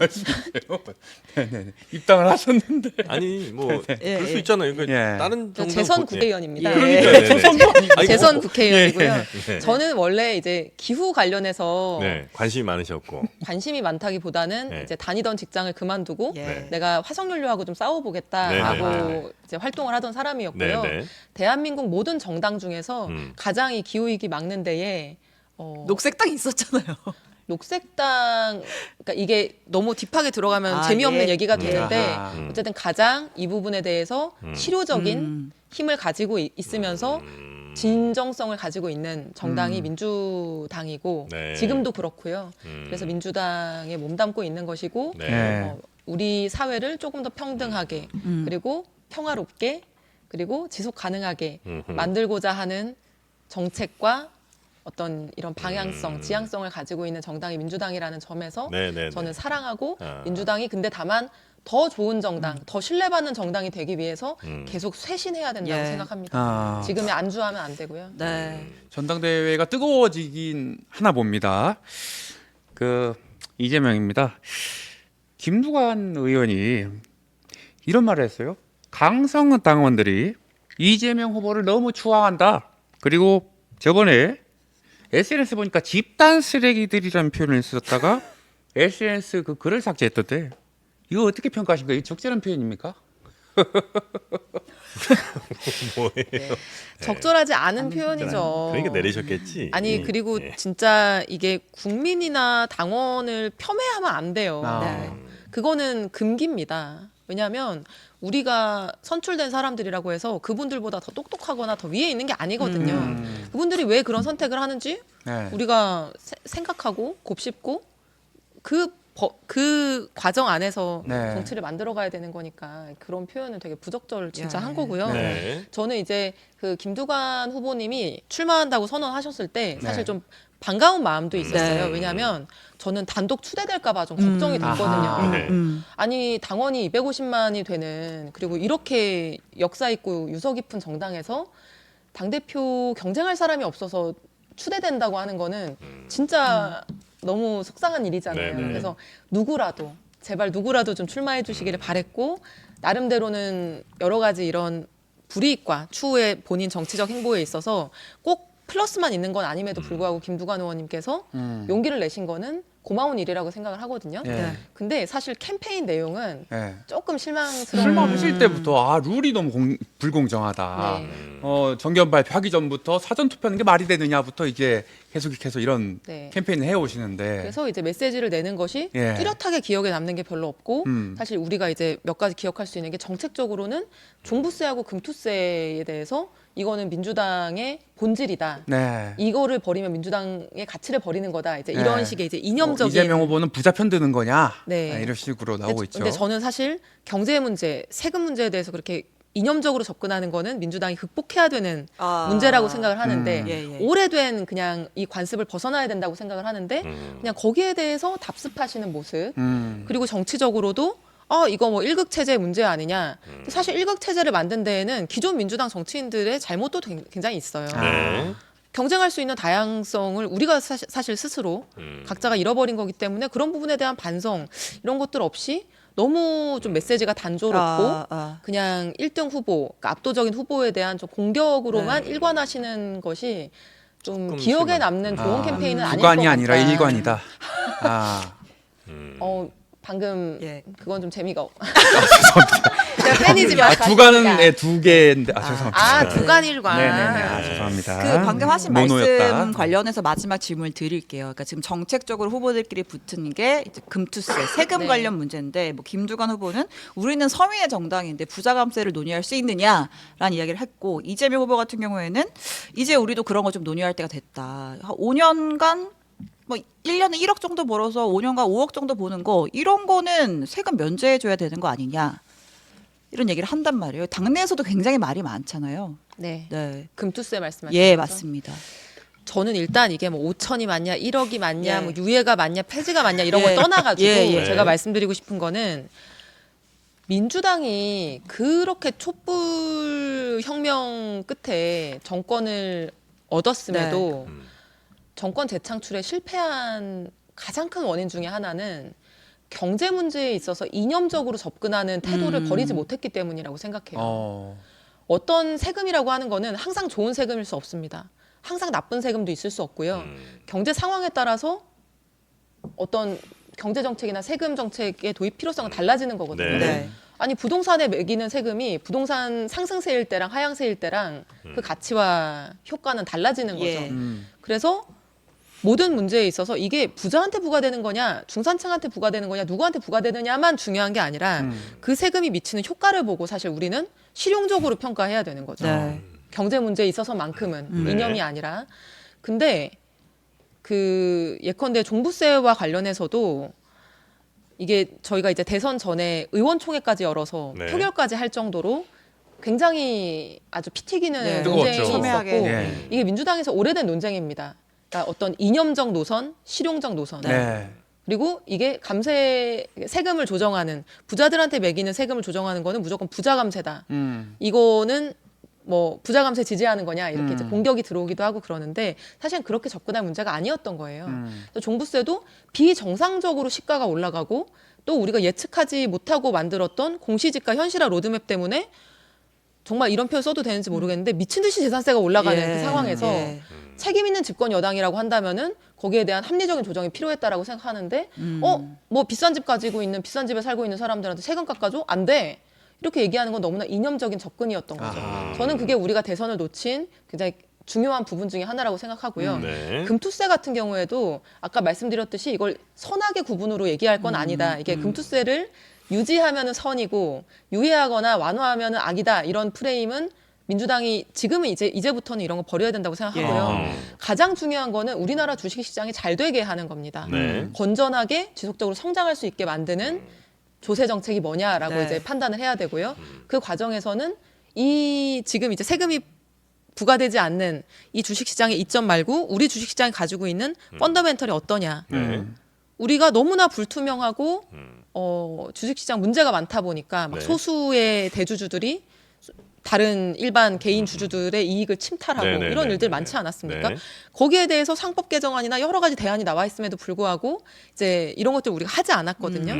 네네. 입당을 하셨는데. 아니 뭐 예, 그럴 수 예. 있잖아요. 그러니까 예. 다른 정당 재선 국회의원입니다. 예. 그러니까 재선도 아니고. 아니, 재선 뭐, 국회의원이고요. 네. 저는 원래 이제 기후 관련해서 네, 관심이 많으셨고. 관심이 많다기보다는 네. 이제 다니던 직장을 그만두고 예. 네. 내가 화석연료하고 좀 싸워보겠다라고 네, 이제 활동을 하던 사람이었고요. 네, 네. 대한민국 모든 정당 중에서 가장 이 기후위기 막는 데에 녹색당 있었잖아요. 녹색당, 그러니까 이게 너무 딥하게 들어가면 아, 재미없는 예. 얘기가 되는데 아하. 어쨌든 가장 이 부분에 대해서 실효적인 힘을 가지고 있으면서 진정성을 가지고 있는 정당이 민주당이고 네. 지금도 그렇고요. 그래서 민주당에 몸담고 있는 것이고 네. 네. 우리 사회를 조금 더 평등하게 그리고 평화롭게 그리고 지속 가능하게 만들고자 하는 정책과 어떤 이런 방향성, 지향성을 가지고 있는 정당이 민주당이라는 점에서 네, 네, 저는 네. 사랑하고 아. 민주당이 근데 다만 더 좋은 정당, 더 신뢰받는 정당이 되기 위해서 계속 쇄신해야 된다고 예. 생각합니다. 아. 지금에 안주하면 안 되고요. 네. 전당대회가 뜨거워지긴 하나 봅니다. 그 이재명입니다. 김두관 의원이 이런 말을 했어요. 강성 당원들이 이재명 후보를 너무 추앙한다. 그리고 저번에 SNS 보니까 집단 쓰레기들이라는 표현을 썼다가 SNS 그 글을 삭제했던데 이거 어떻게 평가하신 거예요? 적절한 표현입니까? 뭐예요? 적절하지 않은 표현이죠. 그러니까 내리셨겠지. 아니 그리고 예. 진짜 이게 국민이나 당원을 폄훼하면 안 돼요. 아. 네. 그거는 금기입니다. 왜냐하면 우리가 선출된 사람들이라고 해서 그분들보다 더 똑똑하거나 더 위에 있는 게 아니거든요. 그분들이 왜 그런 선택을 하는지 네. 우리가 생각하고 곱씹고 그 과정 안에서 네. 정치를 만들어가야 되는 거니까 그런 표현은 되게 부적절 진짜 예. 한 거고요. 네. 저는 이제 그 김두관 후보님이 출마한다고 선언하셨을 때 사실 네. 좀 반가운 마음도 있었어요. 네. 왜냐하면 저는 단독 추대될까봐 좀 걱정이 됐거든요. 아하. 네. 아니 당원이 250만이 되는 그리고 이렇게 역사 있고 유서 깊은 정당에서 당 대표 경쟁할 사람이 없어서 추대된다고 하는 거는 진짜 너무 속상한 일이잖아요. 네네. 그래서 누구라도 제발 누구라도 좀 출마해 주시기를 바랬고 나름대로는 여러 가지 이런 불이익과 추후에 본인 정치적 행보에 있어서 꼭 플러스만 있는 건 아님에도 불구하고 김두관 의원님께서 용기를 내신 거는 고마운 일이라고 생각을 하거든요. 예. 근데 사실 캠페인 내용은 예. 조금 실망스러운 출마하실 때부터 아 룰이 너무 불공정하다. 네. 정견 발표하기 전부터 사전 투표하는 게 말이 되느냐부터 이제 계속해서 이런 네. 캠페인을 해오시는데. 그래서 이제 메시지를 내는 것이 예. 뚜렷하게 기억에 남는 게 별로 없고 사실 우리가 이제 몇 가지 기억할 수 있는 게 정책적으로는 종부세하고 금투세에 대해서 이거는 민주당의 본질이다. 네. 이거를 버리면 민주당의 가치를 버리는 거다. 이제 이런 네. 식의 이제 이념적인 이재명 후보는 부자 편 드는 거냐? 네. 이런 식으로 나오고 있죠. 근데 저는 사실 경제 문제, 세금 문제에 대해서 그렇게 이념적으로 접근하는 거는 민주당이 극복해야 되는 아. 문제라고 생각을 하는데 예, 예. 오래된 그냥 이 관습을 벗어나야 된다고 생각을 하는데 그냥 거기에 대해서 답습하시는 모습 그리고 정치적으로도 이거 뭐 일극 체제 문제 아니냐. 근데 사실 일극 체제를 만든 데에는 기존 민주당 정치인들의 잘못도 굉장히 있어요. 네. 경쟁할 수 있는 다양성을 우리가 사실 스스로 각자가 잃어버린 거기 때문에 그런 부분에 대한 반성 이런 것들 없이 너무 좀 메시지가 단조롭고 그냥 1등 후보, 그러니까 압도적인 후보에 대한 좀 공격으로만 일관하시는 것이 좀 조금 기억에 심한. 남는 좋은 캠페인은 아닐 것 주관이 같다. 아니라 일관이다. 아, 방금 예. 그건 좀 재미가 제가 팬이지만 두간은 두 개인데 죄송합니다. 두간일관. 네네네. 죄송합니다. 그 방금 하신 모노였다. 말씀 관련해서 마지막 질문을 드릴게요. 그러니까 지금 정책적으로 후보들끼리 붙은 게 이제 금투세, 세금 네. 관련 문제인데 뭐 김두관 후보는 우리는 서민의 정당인데 부자감세를 논의할 수 있느냐라는 이야기를 했고 이재명 후보 같은 경우에는 이제 우리도 그런 거 좀 논의할 때가 됐다. 한 5년간 뭐 1년에 1억 정도 벌어서 5년간 5억 정도 버는 거 이런 거는 세금 면제해 줘야 되는 거 아니냐. 이런 얘기를 한단 말이에요. 당내에서도 굉장히 말이 많잖아요. 네. 네. 금투세 말씀하시는 예, 거죠? 맞습니다. 저는 일단 이게 뭐 5천이 맞냐, 1억이 맞냐, 예. 뭐 유예가 맞냐, 폐지가 맞냐 이런 예. 거 떠나가지고 예, 예. 제가 말씀드리고 싶은 거는 민주당이 그렇게 촛불 혁명 끝에 정권을 얻었음에도 정권 재창출에 실패한 가장 큰 원인 중에 하나는 경제 문제에 있어서 이념적으로 접근하는 태도를 버리지 못했기 때문이라고 생각해요. 어떤 세금이라고 하는 거는 항상 좋은 세금일 수 없습니다. 항상 나쁜 세금도 있을 수 없고요. 경제 상황에 따라서 어떤 경제 정책이나 세금 정책의 도입 필요성은 달라지는 거거든요. 네. 네. 아니 부동산에 매기는 세금이 부동산 상승세일 때랑 하향세일 때랑 그 가치와 효과는 달라지는 거죠. 예. 그래서 모든 문제에 있어서 이게 부자한테 부과되는 거냐, 중산층한테 부과되는 거냐, 누구한테 부과되느냐만 중요한 게 아니라 그 세금이 미치는 효과를 보고 사실 우리는 실용적으로 평가해야 되는 거죠. 네. 경제 문제에 있어서만큼은 네. 이념이 아니라. 근데 그 예컨대 종부세와 관련해서도 이게 저희가 이제 대선 전에 의원총회까지 열어서 네. 표결까지 할 정도로 굉장히 아주 피 튀기는 네. 논쟁이 뜨거웠죠. 첨예하게. 있었고 네. 이게 민주당에서 오래된 논쟁입니다. 그러니까 어떤 이념적 노선, 실용적 노선. 네. 그리고 이게 감세 세금을 조정하는 부자들한테 매기는 세금을 조정하는 거는 무조건 부자 감세다. 이거는 뭐 부자 감세 지지하는 거냐 이렇게 이제 공격이 들어오기도 하고 그러는데 사실은 그렇게 접근할 문제가 아니었던 거예요. 그래서 종부세도 비정상적으로 시가가 올라가고 또 우리가 예측하지 못하고 만들었던 공시지가 현실화 로드맵 때문에 정말 이런 표현 써도 되는지 모르겠는데 미친 듯이 재산세가 올라가는 예. 그 상황에서 예. 책임 있는 집권 여당이라고 한다면은 거기에 대한 합리적인 조정이 필요했다라고 생각하는데 뭐 비싼 집 가지고 있는 비싼 집에 살고 있는 사람들한테 세금 깎아줘? 안 돼. 이렇게 얘기하는 건 너무나 이념적인 접근이었던 거죠. 저는 그게 우리가 대선을 놓친 굉장히 중요한 부분 중에 하나라고 생각하고요. 네. 금투세 같은 경우에도 아까 말씀드렸듯이 이걸 선악의 구분으로 얘기할 건 아니다. 이게 금투세를 유지하면은 선이고 유예하거나 완화하면은 악이다. 이런 프레임은 민주당이 지금은 이제부터는 이런 거 버려야 된다고 생각하고요. 가장 중요한 거는 우리나라 주식시장이 잘 되게 하는 겁니다. 네. 건전하게 지속적으로 성장할 수 있게 만드는 조세 정책이 뭐냐라고 네. 이제 판단을 해야 되고요. 그 과정에서는 이 지금 이제 세금이 부과되지 않는 이 주식시장의 이점 말고 우리 주식시장이 가지고 있는 펀더멘털이 어떠냐. 네. 우리가 너무나 불투명하고 주식시장 문제가 많다 보니까 막 네. 소수의 대주주들이 다른 일반 개인 주주들의 이익을 침탈하고 네, 네, 이런 네, 일들 네, 많지 네. 않았습니까? 네. 거기에 대해서 상법 개정안이나 여러 가지 대안이 나와 있음에도 불구하고 이제 이런 것들 우리가 하지 않았거든요.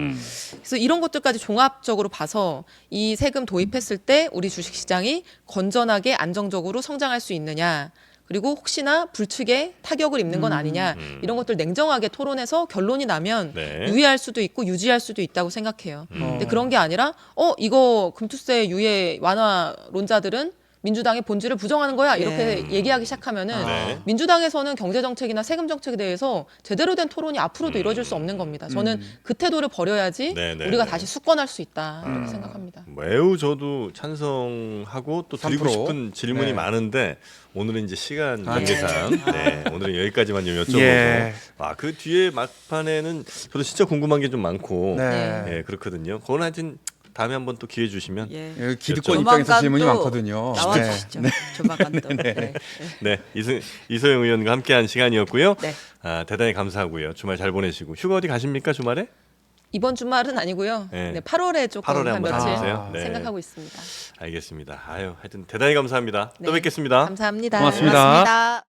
그래서 이런 것들까지 종합적으로 봐서 이 세금 도입했을 때 우리 주식시장이 건전하게 안정적으로 성장할 수 있느냐. 그리고 혹시나 불측에 타격을 입는 건 아니냐 이런 것들 냉정하게 토론해서 결론이 나면 네. 유예할 수도 있고 유지할 수도 있다고 생각해요. 근데 그런 게 아니라 이거 금투세 유예 완화론자들은 민주당의 본질을 부정하는 거야 이렇게 얘기하기 시작하면은 네. 민주당에서는 경제 정책이나 세금 정책에 대해서 제대로 된 토론이 앞으로도 이루어질 수 없는 겁니다. 저는 그 태도를 버려야지 네, 네, 우리가 네. 다시 수권할 수 있다 이렇게 생각합니다. 매우 저도 찬성하고 또 드리고 3%. 싶은 질문이 네. 많은데 오늘은 이제 시간 아, 관계상 네, 오늘은 여기까지만 좀 여쭤보고 예. 그 뒤에 막판에는 저도 진짜 궁금한 게 좀 많고 네. 예, 그렇거든요. 그건 하여튼 다음에 한번 또 기회 주시면 예. 예, 기득권 조만간 입장에서 질문이 또 많거든요. 나와주시죠. 조만간 또. 네. 네, 이소영 의원과 함께한 시간이었고요. 네. 대단히 감사하고요. 주말 잘 보내시고 휴가 어디 가십니까 주말에? 이번 주말은 아니고요. 네. 네, 8월에 조금 8월에 한 한번 며칠 가세요. 네. 생각하고 있습니다. 알겠습니다. 아유, 하여튼 대단히 감사합니다. 또 네. 뵙겠습니다. 감사합니다. 고맙습니다. 고맙습니다.